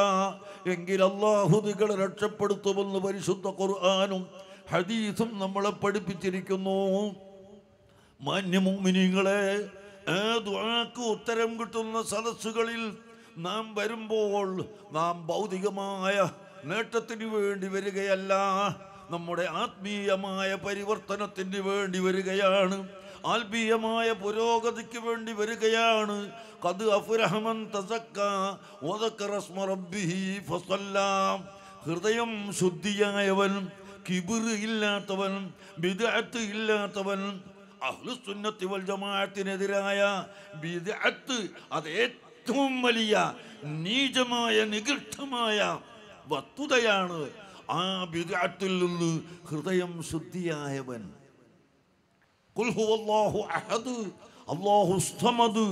എങ്കിൽ അല്ലാഹു നിങ്ങളെ രക്ഷപ്പെടുത്തുമെന്ന് പരിശുദ്ധ ഖുർആനും ഹദീസും നമ്മളെ പഠിപ്പിച്ചിരിക്കുന്നു. മാന്യ മുഅ്മിനീങ്ങളെ, ആ ദുആക്ക് ഉത്തരം കിട്ടുന്ന സദസ്സുകളിൽ നാം വരുമ്പോൾ നാം ഭൗതികമായ നേട്ടത്തിന് വേണ്ടി വരികയല്ല, നമ്മുടെ ആത്മീയമായ പരിവർത്തനത്തിന് വേണ്ടി വരികയാണ്, ആത്മീയമായ പുരോഗതിക്ക് വേണ്ടി വരികയാണ്. ഖദ് അഫ്ലഹ മൻ തസക്ക വദക്കറ ഇസ്മ റബ്ബിഹി ഫസല്ലാ. ഹൃദയം ശുദ്ധിയായവൻ, കിബ്ർ ഇല്ലാത്തവൻ, ബിദ്അത്ത് ഇല്ലാത്തവൻ, അഹ്ലുസുന്നത്തി വൽ ജമാഅത്തിനെതിരായ ബിദ്അത്ത് അത് ഏറ്റവും വലിയ നീചമായ നികൃഷ്ടമായ വസ്തുതയാണ്. ആ ബിദ്അത്തിൽ നിന്ന് ഹൃദയം ശുദ്ധിയായവൻ. ഖുൽ ഹുവല്ലാഹു അഹദ് അല്ലാഹു സ്വമദ്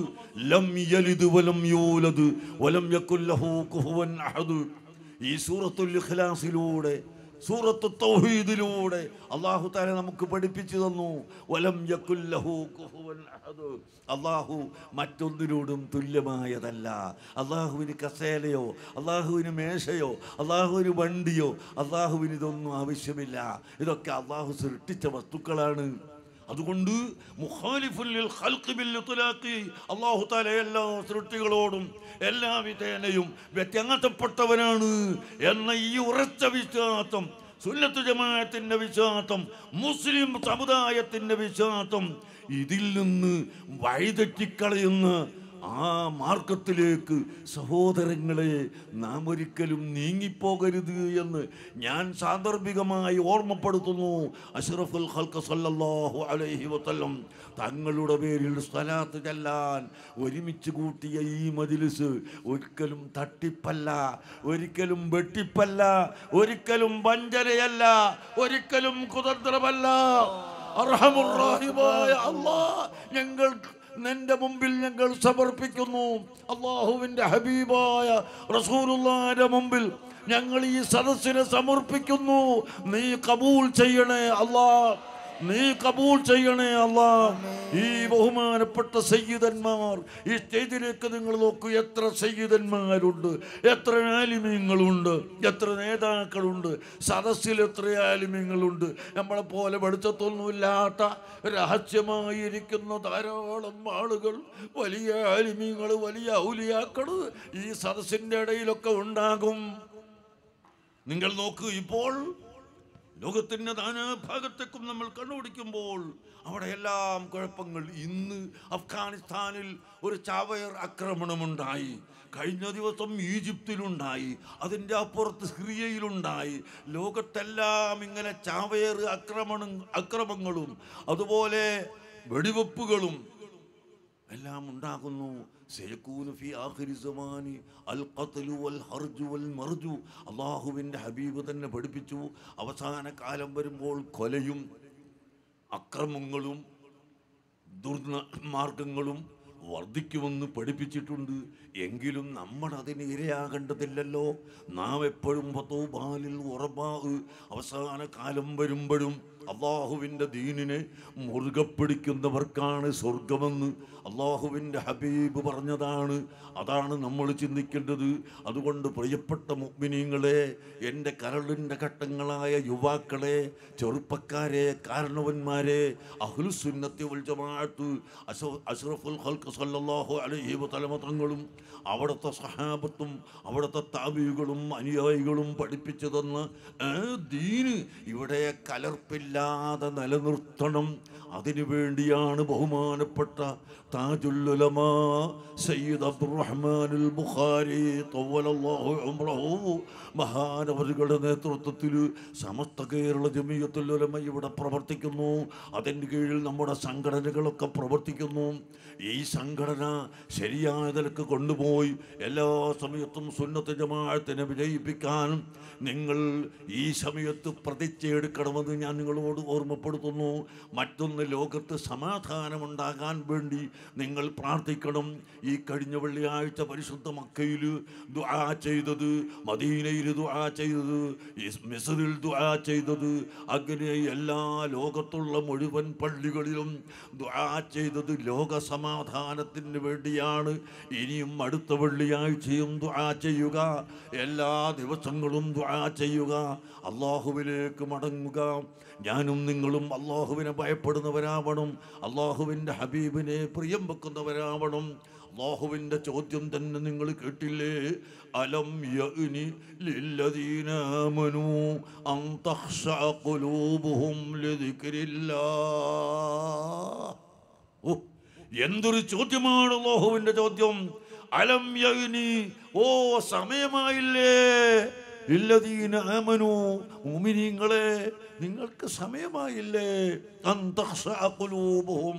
ലം യലിദ് വലം യൂലദ് വലം യകുൽ ലഹു കുഫുവൻ അഹദ്. ഈ സൂറത്തുൽ ഇഖ്ലാസിലൂടെ, സൂറത്തു തൗഹീദിലൂടെ അല്ലാഹു തആല നമുക്ക് പഠിപ്പിച്ചു തന്നു, വലം യകുൽ ലഹു കുഫുവൻ അഹദ്. അല്ലാഹു മറ്റൊന്നിനോടും തുല്യമായതല്ല. അല്ലാഹുവിന് കസേലയോ, അല്ലാഹുവിന് മേശയോ, അല്ലാഹുവിന് വണ്ടിയോ, അല്ലാഹുവിന് ഇതൊന്നും ആവശ്യമില്ല. ഇതൊക്കെ അല്ലാഹു സൃഷ്ടിച്ച വസ്തുക്കളാണ്. അതുകൊണ്ട് മുഖാലിഫുൽ ലിൽ ഖൽഖി ബിൽ ഇത്ലാഖി, അല്ലാഹു തആല എല്ലാ സൃഷ്ടികളോടും എല്ലാ വിധേനയും വ്യത്യാസപ്പെട്ടവനാണ് എന്ന ഈ ഉറച്ച വിശ്വാസം, സുന്നത്ത് ജമാഅത്തിന്റെ വിശ്വാസം, മുസ്ലിം സമുദായത്തിന്റെ വിശ്വാസം, ഇതിൽ നിന്ന് വഴിതെറ്റിക്കളയുന്ന ആ മാർഗത്തിലേക്ക് സഹോദരങ്ങളെ നാം ഒരിക്കലും നീങ്ങിപ്പോകരുത് എന്ന് ഞാൻ സാന്ദർഭികമായി ഓർമ്മപ്പെടുത്തുന്നു. അഷ്റഫുൽ ഖൽഖ് സല്ലല്ലാഹു അലൈഹി വസല്ലം തങ്ങളുടെ പേരിൽ സ്വലാത്ത് ചൊല്ലാൻ ഒരുമിച്ച് കൂട്ടിയ ഈ മജ്‌ലിസ് ഒരിക്കലും തട്ടിപ്പല്ല, ഒരിക്കലും വെട്ടിപ്പല്ല, ഒരിക്കലും വഞ്ചനയല്ല, ഒരിക്കലും കുതന്ത്രമല്ല. അർഹമുർ റഹീമായ അല്ലാഹ്, ഞങ്ങൾക്ക് നിന്റെ മുമ്പിൽ ഞങ്ങൾ സമർപ്പിക്കുന്നു. അല്ലാഹുവിൻ്റെ ഹബീബായ റസൂലുള്ളാഹിന്റെ മുമ്പിൽ ഞങ്ങൾ ഈ സദസ്സിനെ സമർപ്പിക്കുന്നു. നീ കബൂൽ ചെയ്യണേ അല്ലാഹ്. നീ കബൂൽ ചെയ്യണേ അല്ലാ. ഈ ബഹുമാനപ്പെട്ട സയ്യിദന്മാർ, ഈ സ്റ്റേജിലേക്ക് നിങ്ങൾ നോക്കൂ, എത്ര സയ്യിദന്മാരുണ്ട്, എത്ര ആലിമീങ്ങളുണ്ട്, എത്ര നേതാക്കളുണ്ട്, സദസ്സിൽ എത്ര ആലിമീങ്ങളുണ്ട്. നമ്മളെ പോലെ വെളിച്ചത്തൊന്നുമില്ലാത്ത രഹസ്യമായിരിക്കുന്ന ധാരാളം ആളുകൾ, വലിയ ആലിമീങ്ങൾ, വലിയ ഔലിയാക്കൾ ഈ സദസ്സിൻ്റെ ഇടയിലൊക്കെ ഉണ്ടാകും. നിങ്ങൾ നോക്കൂ, ഇപ്പോൾ ലോകത്തിൻ്റെ നാനാഭാഗത്തേക്കും നമ്മൾ കണ്ണോടിക്കുമ്പോൾ അവിടെയെല്ലാം കുഴപ്പങ്ങൾ. ഇന്ന് അഫ്ഗാനിസ്ഥാനിൽ ഒരു ചാവേർ ആക്രമണമുണ്ടായി, കഴിഞ്ഞ ദിവസം ഈജിപ്തിലുണ്ടായി, അതിൻ്റെ അപ്പുറത്ത് സിറിയയിലുണ്ടായി. ലോകത്തെല്ലാം ഇങ്ങനെ ചാവേർ അക്രമങ്ങളും അതുപോലെ വെടിവെപ്പുകളും എല്ലാം ഉണ്ടാകുന്നു. അള്ളാഹുവിൻ്റെ ഹബീബ് തന്നെ പഠിപ്പിച്ചു, അവസാന കാലം വരുമ്പോൾ കൊലയും അക്രമങ്ങളും ദുർമാർഗങ്ങളും വർദ്ധിക്കുമെന്ന് പഠിപ്പിച്ചിട്ടുണ്ട്. എങ്കിലും നമ്മൾ അതിന് ഇരയാകേണ്ടതില്ലല്ലോ. നാം എപ്പോഴും അവസാന കാലം വരുമ്പോഴും അള്ളാഹുവിൻ്റെ ദീനിനെ മുറുകെ പിടിക്കുന്നവർക്കാണ് സ്വർഗമെന്ന് അള്ളാഹുവിൻ്റെ ഹബീബ് പറഞ്ഞതാണ്. അതാണ് നമ്മൾ ചിന്തിക്കേണ്ടത്. അതുകൊണ്ട് പ്രിയപ്പെട്ട മുഅ്മിനീങ്ങളെ, എൻ്റെ കരളിൻ്റെ ഘട്ടങ്ങളായ യുവാക്കളെ, ചെറുപ്പക്കാരെ, കാരണവന്മാരെ, അഹ്ലുസുന്നത്തി വൽ ജമാഅത്ത്, അഷ്റഫുൽ ഖൽഖ് സല്ലല്ലാഹു അലൈഹി വസല്ലം തങ്ങളും അവിടുത്തെ സഹാബത്തും അവിടുത്തെ താബികളും അനുയായികളും പഠിപ്പിച്ചു തന്ന ദീന് ഇവിടെ കലർപ്പില്ലാതെ നിലനിർത്തണം. അതിനു വേണ്ടിയാണ് ബഹുമാനപ്പെട്ട താജുൽ ഉലമാ സയ്യിദ് അബ്ദുറഹ്മാനുൽ ബുഖാരി തവ്വലല്ലാഹു ഉംറഹു മഹാനവറുകളുടെ നേതൃത്വത്തിൽ സമസ്ത കേരള ജമിയത്തുൽ ഉലമ ഇവിടെ പ്രവർത്തിക്കുന്നു. അതിൻ്റെ കീഴിൽ നമ്മുടെ സംഘടനകളൊക്കെ പ്രവർത്തിക്കുന്നു. ഈ സംഘടന ശരിയായ നിലക്ക് കൊണ്ടുപോയി എല്ലാ സമയത്തും സുന്നത്ത് ജമാഅത്തിനെ വിജയിപ്പിക്കാൻ നിങ്ങൾ ഈ സമയത്ത് പ്രതിജ്ഞയെടുക്കണമെന്ന് ഞാൻ നിങ്ങളോട് ഓർമ്മപ്പെടുത്തുന്നു. മറ്റൊന്ന്, ലോകത്ത് സമാധാനമുണ്ടാകാൻ വേണ്ടി നിങ്ങൾ പ്രാർത്ഥിക്കണം. ഈ കഴിഞ്ഞ വെള്ളിയാഴ്ച പരിശുദ്ധ മക്കയിൽ ദുആ ചെയ്തത്, മദീനയിൽ ദുആ ചെയ്തത്, മിസ്റിൽ ദുആ ചെയ്തത്, അങ്ങനെ എല്ലാ ലോകത്തുള്ള മുഴുവൻ പള്ളികളിലും ദുആ ചെയ്തത് ലോക സമാധാനത്തിന് വേണ്ടിയാണ്. ഇനിയും അടുത്ത വെള്ളിയാഴ്ചയും ദുആ ചെയ്യുക, എല്ലാ ദിവസങ്ങളും ദുആ ചെയ്യുക, അള്ളാഹുവിലേക്ക് മടങ്ങുക. ഞാനും നിങ്ങളും അള്ളാഹുവിനെ ഭയപ്പെടുന്നവരാവണം, അള്ളാഹുവിൻ്റെ ഹബീബിനെ പ്രിയം വെക്കുന്നവരാവണം. അള്ളാഹുവിൻ്റെ ചോദ്യം തന്നെ നിങ്ങൾ കേട്ടില്ലേ? അലം യഅ്നി ലില്ലദീന ആമനൂ അൻ തഖ്ശഅ ഖുലൂബുഹും ലിദിക്രില്ലാഹ്. ഓ, എന്തൊരു ചോദ്യമാണ് അള്ളാഹുവിൻ്റെ ചോദ്യം! അലം യഅ്നി, ഓ സമയമായില്ലേ? ലില്ലദീന ആമനൂ, മുഅ്മിനീങ്ങളെ നിങ്ങൾക്ക് സമയമായില്ലേ? അൻ തഖ്ശഅ ഖുലൂബുഹും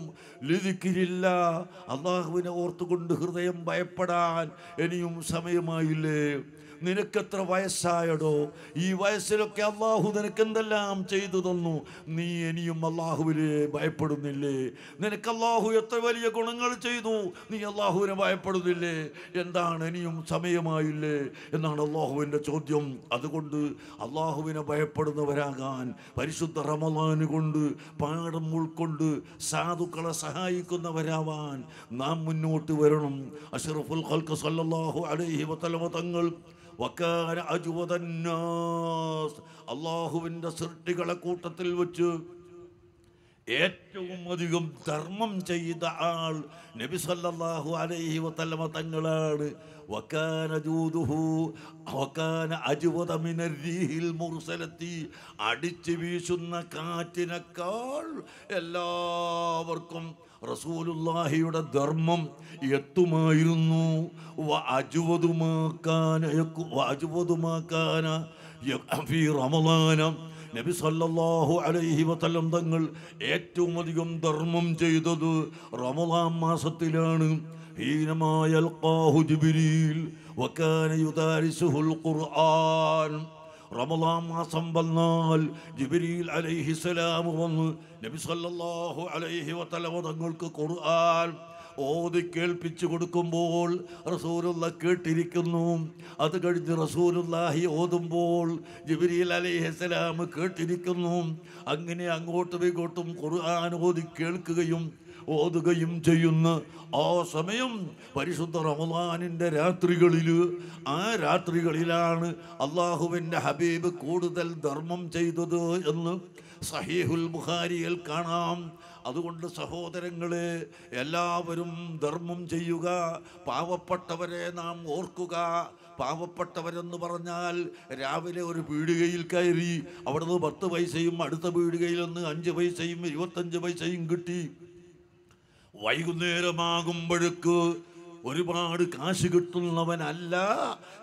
ലിദിക്രില്ലാഹ്, അല്ലാഹുവിനെ ഓർത്തുകൊണ്ട് ഹൃദയം ഭയപ്പെടാൻ ഇനിയും സമയമായില്ലേ? നിനക്കെത്ര വയസ്സായടോ? ഈ വയസ്സിലൊക്കെ അള്ളാഹു നിനക്ക് എന്തെല്ലാം ചെയ്തു തന്നു. നീ ഇനിയും അള്ളാഹുവിനെ ഭയപ്പെടുന്നില്ലേ? നിനക്ക് അള്ളാഹു എത്ര വലിയ ഗുണങ്ങൾ ചെയ്തു, നീ അള്ളാഹുവിനെ ഭയപ്പെടുന്നില്ലേ? എന്താണ്, ഇനിയും സമയമായില്ലേ എന്നാണ് അള്ളാഹുവിൻ്റെ ചോദ്യം. അതുകൊണ്ട് അള്ളാഹുവിനെ ഭയപ്പെടുന്നവരാകാൻ പരിശുദ്ധ റമളാൻ കൊണ്ട് പാഠം ഉൾക്കൊണ്ട് സാധുക്കളെ സഹായിക്കുന്നവരാവാൻ നാം മുന്നോട്ട് വരണം. അഷ്റഫുൽ ഖൽഖ് സല്ലല്ലാഹു അലൈഹി വസല്ലം തങ്ങൾ വകാന അജ്വദന്നാസ്, അള്ളാഹുവിൻ്റെ സൃഷ്ടികളെ കൂട്ടത്തിൽ വെച്ച് ഏറ്റവും അധികം ധർമ്മം ചെയ്ത ആൾ നബി സല്ലല്ലാഹു അലൈഹി വസല്ലം തങ്ങളാണ്. വകാന ജൂദുഹു വകാന അജ്വദ മിനർ റീഹിൽ മുർസലത്തി, അടിച്ചു വീശുന്ന കാറ്റിനേക്കാൾ എല്ലാവർക്കും റസൂലുള്ളാഹിയുടെ ധർമ്മം എത്തുമായിരുന്നു. നബി സല്ലല്ലാഹു അലൈഹി വസല്ലം തങ്ങൾ ഏറ്റവും അധികം ധർമ്മം ചെയ്തത് റമളാൻ മാസത്തിലാണ്. ഹീനമാ യൽഖാഹു ജിബ്രീൽ വകാന യുദാരിസുൽ ഖുർആൻ. റമളാൻ മാസം വന്നാൽ ജിബ്രീൽ അലൈഹിസ്സലാം വന്ന് നബി സല്ലല്ലാഹു അലൈഹി വസല്ലം തങ്ങൾക്ക് ഖുർആൻ ഓതി കേൾപ്പിച്ചു കൊടുക്കുമ്പോൾ റസൂലുള്ള കേട്ടിരിക്കുന്നു. അത് കഴിഞ്ഞ് റസൂലുള്ളാഹി ഓതുമ്പോൾ ജിബ്രീൽ അലൈഹിസ്സലാം കേട്ടിരിക്കുന്നു. അങ്ങനെ അങ്ങോട്ടും ഇങ്ങോട്ടും ഖുർആൻ ഓതി കേൾക്കുകയും ഓതുകയും ചെയ്യുന്ന ആ സമയം പരിശുദ്ധ റമളാനിൻ്റെ രാത്രികളിൽ, ആ രാത്രികളിലാണ് അള്ളാഹുവിൻ്റെ ഹബീബ് കൂടുതൽ ധർമ്മം ചെയ്തത് എന്ന് സഹീഹുൽ ബുഖാരിയിൽ കാണാം. അതുകൊണ്ട് സഹോദരങ്ങളെ, എല്ലാവരും ധർമ്മം ചെയ്യുക. പാവപ്പെട്ടവരെ നാം ഓർക്കുക. പാവപ്പെട്ടവരെന്ന് പറഞ്ഞാൽ രാവിലെ ഒരു പീടികയിൽ കയറി അവിടുന്ന് 10 പൈസയും അടുത്ത പീടികയിൽ നിന്ന് 5 പൈസയും 25 പൈസയും കിട്ടി. വൈകുന്നേരമാകുമ്പോഴേക്ക് ഒരുപാട് കാശ് കിട്ടുന്നവനല്ല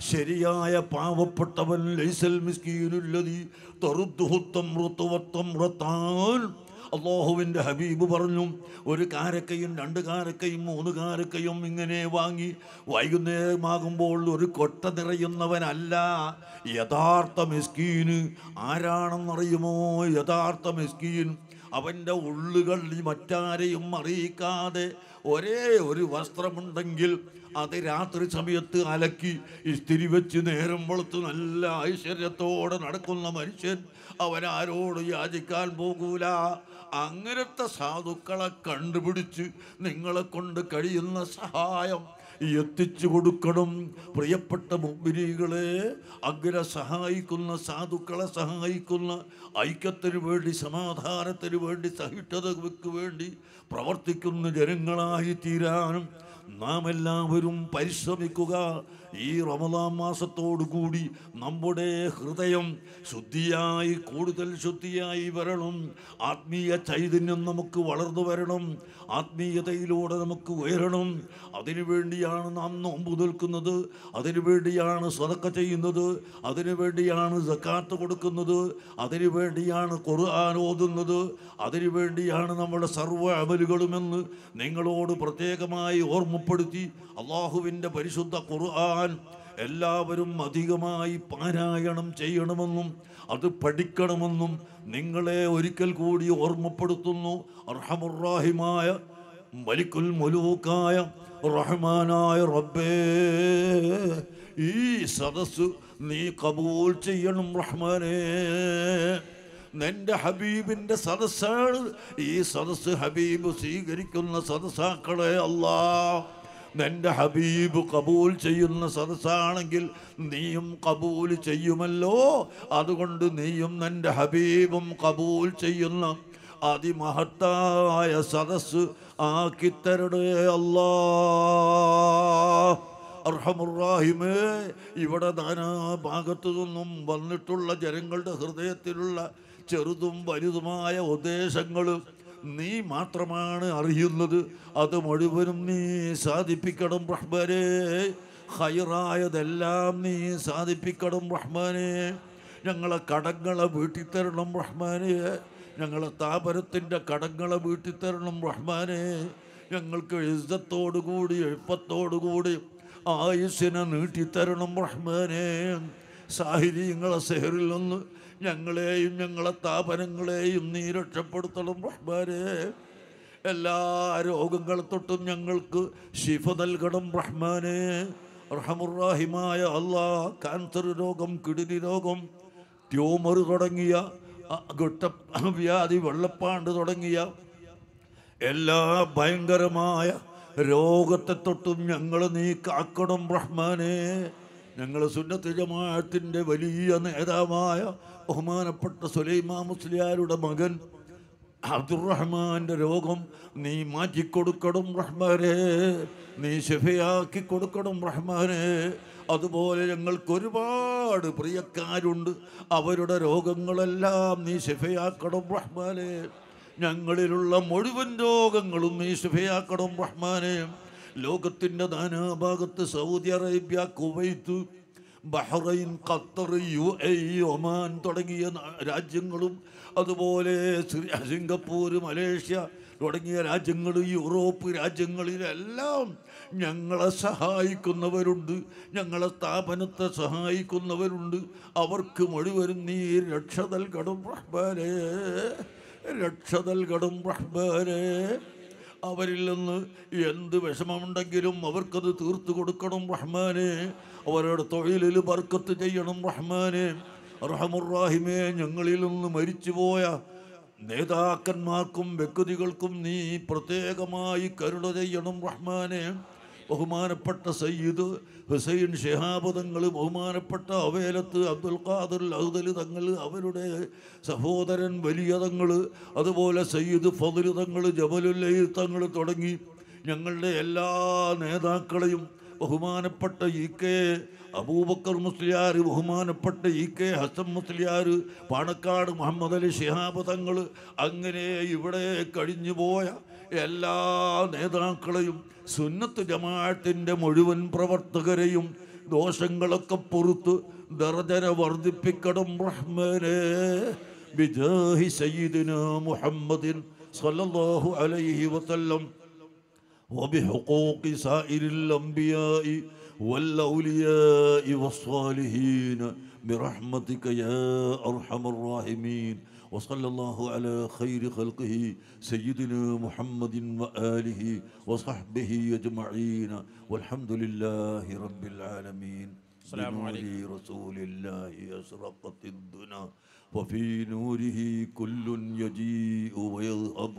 ശരിയായ പാവപ്പെട്ടവൻ. ലൈസൽ മിസ്കീനുല്ലദീ തറുദ്ദുഹു തംറതു വത്തംറതാൻ. അല്ലാഹുവിൻ്റെ ഹബീബ് പറഞ്ഞു, ഒരു കാരക്കയും 2 കാരക്കയും 3 കാരക്കയും ഇങ്ങനെ വാങ്ങി വൈകുന്നേരമാകുമ്പോൾ ഒരു കൊട്ട നിറയുന്നവനല്ല യഥാർത്ഥ മിസ്കീന്. ആരാണെന്നറിയുമോ യഥാർത്ഥ മിസ്കീൻ? അവൻ്റെ ഉള്ളുകൾ മറ്റാരെയും അറിയിക്കാതെ ഒരേ ഒരു വസ്ത്രമുണ്ടെങ്കിൽ അത് രാത്രി സമയത്ത് അലക്കി ഇസ്തിരി വെച്ച് നേരം വെളുത്ത് നല്ല ഐശ്വര്യത്തോടെ നടക്കുന്ന മനുഷ്യൻ. അവനാരോട് യാചിക്കാൻ പോകൂല. അങ്ങനത്തെ സാധുക്കളെ കണ്ടുപിടിച്ച് നിങ്ങളെ കൊണ്ട് കഴിയുന്ന സഹായം എത്തിച്ചു കൊടുക്കണം. പ്രിയപ്പെട്ട മുഅ്മിനീകളെ, അങ്ങനെ സഹായിക്കുന്ന സാധുക്കളെ സഹായിക്കുന്ന, ഐക്യത്തിന് വേണ്ടി, സമാധാനത്തിന് വേണ്ടി, സഹിഷ്ണുതയ്ക്ക് വേണ്ടി പ്രവർത്തിക്കുന്ന ജനങ്ങളായി തീരാനും നാം എല്ലാവരും പരിശ്രമിക്കുക. ഈ റമദാൻ മാസത്തോടു കൂടി നമ്മുടെ ഹൃദയം ശുദ്ധിയായി, കൂടുതൽ ശുദ്ധിയായി വരണം. ആത്മീയ ചൈതന്യം നമുക്ക് വളർന്നു വരണം. ആത്മീയതയിലൂടെ നമുക്ക് ഉയരണം. അതിനുവേണ്ടിയാണ് നാം നോമ്പ് നിൽക്കുന്നത്. അതിനുവേണ്ടിയാണ് സദഖ ചെയ്യുന്നത്. അതിനുവേണ്ടിയാണ് സക്കാത്ത് കൊടുക്കുന്നത്. അതിനുവേണ്ടിയാണ് ഖുർആൻ ഓതുന്നത്. അതിനുവേണ്ടിയാണ് നമ്മുടെ സർവ്വ അമലുകളുമെന്ന് നിങ്ങളോട് പ്രത്യേകമായി ഓർമ്മപ്പെടുത്തി അള്ളാഹുവിൻ്റെ പരിശുദ്ധ ഖുർആൻ എല്ലാവരും അധികമായി പാരായണം ചെയ്യണമെന്നും അത് പഠിക്കണമെന്നും നിങ്ങളെ ഒരിക്കൽ കൂടി ഓർമ്മപ്പെടുത്തുന്നു. അർഹമുർ-റഹീമായ മലിക്കുൽ മുലൂക്കായ റഹ്മാനായ റബ്ബേ, ഈ സദസ്സ് നീ കബൂൽ ചെയ്യണം റഹ്മാനേ. നിന്റെ ഹബീബിൻ്റെ സദസ്സാണ് ഈ സദസ്സ്. ഹബീബ് സ്വീകരിക്കുന്ന സദസ്സാക്കളെ അല്ലാ, നിന്റെ ഹബീബ് കബൂൽ ചെയ്യുന്ന സദസ്സാണെങ്കിൽ നീയും കബൂൽ ചെയ്യുമല്ലോ. അതുകൊണ്ട് നീയും നിന്റെ ഹബീബും കബൂൽ ചെയ്യുന്ന അതിമഹത്തായ സദസ്സ് ആക്കിത്തരണേ അല്ലാ. അർഹമുർ-റഹീമേ, ഇവിടെ നാനാഭാഗത്തു നിന്നും വന്നിട്ടുള്ള ജനങ്ങളുടെ ഹൃദയത്തിലുള്ള ചെറുതും വലുതുമായ ഉദ്ദേശങ്ങൾ നീ മാത്രമാണ് അറിയുന്നത്. അത് മുഴുവനും നീ സാധിപ്പിക്കണം റഹ്മാനേ. ഖൈറായതെല്ലാം നീ സാധിപ്പിക്കണം റഹ്മാനേ. ഞങ്ങളെ കടങ്ങളെ വീട്ടിത്തരണം റഹ്മാനേ. ഞങ്ങളെ സ്ഥാപനത്തിൻ്റെ കടങ്ങളെ വീട്ടിത്തരണം റഹ്മാനേ. ഞങ്ങൾക്ക് ഇസ്സത്തോടുകൂടി എളുപ്പത്തോടുകൂടി ആയുസ്സിനെ നീട്ടിത്തരണം റഹ്മാനേ. സാഹിര്യങ്ങളെ സെഹറിൽ നിന്ന് ഞങ്ങളെയും ഞങ്ങളെ സ്ഥാപനങ്ങളെയും നീ രക്ഷപ്പെടുത്തണം റഹ്മാനേ. എല്ലാ രോഗങ്ങളെ തൊട്ടും ഞങ്ങൾക്ക് ശിഫ നൽകണം റഹ്മാനേ. റഹമുർ-റഹീമായ അല്ലാ, ക്യാൻസർ രോഗം, കിഡ്നി രോഗം, ട്യൂമർ തുടങ്ങിയ ഗുട്ടവ്യാധി, വെള്ളപ്പാണ്ട് തുടങ്ങിയ എല്ലാ ഭയങ്കരമായ രോഗത്തെ തൊട്ടും ഞങ്ങൾ നീ കാക്കണം റഹ്മാനേ. ഞങ്ങൾ സുന്നത്ത് ജമാഅത്തിൻ്റെ വലിയ നേതാവായ ബഹുമാനപ്പെട്ട സുലൈമാൻ മുസ്ലിയാരുടെ മകൻ അബ്ദുറഹ്മാൻ്റെ രോഗം നീ മാറ്റിക്കൊടുക്കണം റഹ്മാനേ. നീ ശിഫയാക്കി കൊടുക്കണം റഹ്മാനേ. അതുപോലെ ഞങ്ങൾക്ക് ഒരുപാട് പ്രിയക്കാരുണ്ട്. അവരുടെ രോഗങ്ങളെല്ലാം നീ ശിഫയാക്കണം റഹ്മാനേ. ഞങ്ങളിലുള്ള മുഴുവൻ രോഗങ്ങളും നീ ശിഫയാക്കണം റഹ്മാനേ. ലോകത്തിൻ്റെ നാനാഭാഗത്ത് Saudi Arabia, Kuwait, Bahrain, Qatar, UAE, Oman തുടങ്ങിയ രാജ്യങ്ങളും അതുപോലെ സിംഗപ്പൂർ, മലേഷ്യ തുടങ്ങിയ രാജ്യങ്ങൾ, യൂറോപ്പ് രാജ്യങ്ങളിലെല്ലാം ഞങ്ങളെ സഹായിക്കുന്നവരുണ്ട്. ഞങ്ങളെ സ്ഥാപനത്തെ സഹായിക്കുന്നവരുണ്ട്. അവർക്ക് മുഴുവനും നീ രക്ഷ നൽകണം റഹ്മാനേ. രക്ഷ നൽകണം റഹ്മാനേ. അവരിൽ നിന്ന് എന്ത് വിഷമമുണ്ടെങ്കിലും അവർക്കത് തീർത്തു കൊടുക്കണം റഹ്മാനെ. അവരുടെ തൊഴിലിൽ ബർക്കത്ത് ചെയ്യണം റഹ്മാനെ. റഹമുറാഹിമേ, ഞങ്ങളിൽ നിന്ന് മരിച്ചുപോയ നേതാക്കന്മാർക്കും വ്യക്തികൾക്കും നീ പ്രത്യേകമായി കരുണ ചെയ്യണം റഹ്മാനെ. ബഹുമാനപ്പെട്ട സയ്യിദ് ഹുസൈൻ ശിഹാബ് തങ്ങൾ, ബഹുമാനപ്പെട്ട അവേലത്ത് അബ്ദുൽ ഖാദിർ അഹ്ദൽ തങ്ങൾ, അവരുടെ സഹോദരൻ വലിയ തങ്ങൾ, അതുപോലെ സയ്യിദ് ഫضൽ തങ്ങൾ, ജബലുല്ലൈൽ തങ്ങൾ തുടങ്ങി ഞങ്ങളുടെ എല്ലാ നേതാക്കളെയും, ബഹുമാനപ്പെട്ട ഇ കെ അബൂബക്കർ മുസ്ലിയാർ, ബഹുമാനപ്പെട്ട ഇ കെ ഹസൻ മുസ്ലിയാർ, പാണക്കാട് മുഹമ്മദ് അലി ശിഹാബ് തങ്ങൾ, അങ്ങനെ ഇവിടെ കഴിഞ്ഞുപോയ എല്ലാ നേതാക്കളെയും സുന്നത്ത് ജമാഅത്തിൻ്റെ മുഴുവൻ പ്രവർത്തകരെയും ദോഷങ്ങളൊക്കെ പുറത്ത് ദർജന വർദ്ധിപ്പിക്കണം റഹ്മാനേ. ബിജാഹി സയ്യിദിനാ മുഹമ്മദിൻ സ്വല്ലല്ലാഹു അലൈഹി വസല്ലം وبحقوق سائر الأنبياء والأولياء والصالحين برحمتك يا أرحم الراحمين. وصلى الله على خير خلقه سيدنا محمد وآله وصحبه أجمعين والحمد لله رب العالمين. بنور رسول الله أشرقت الدنا وفي نوره كل يجيء ويذهب.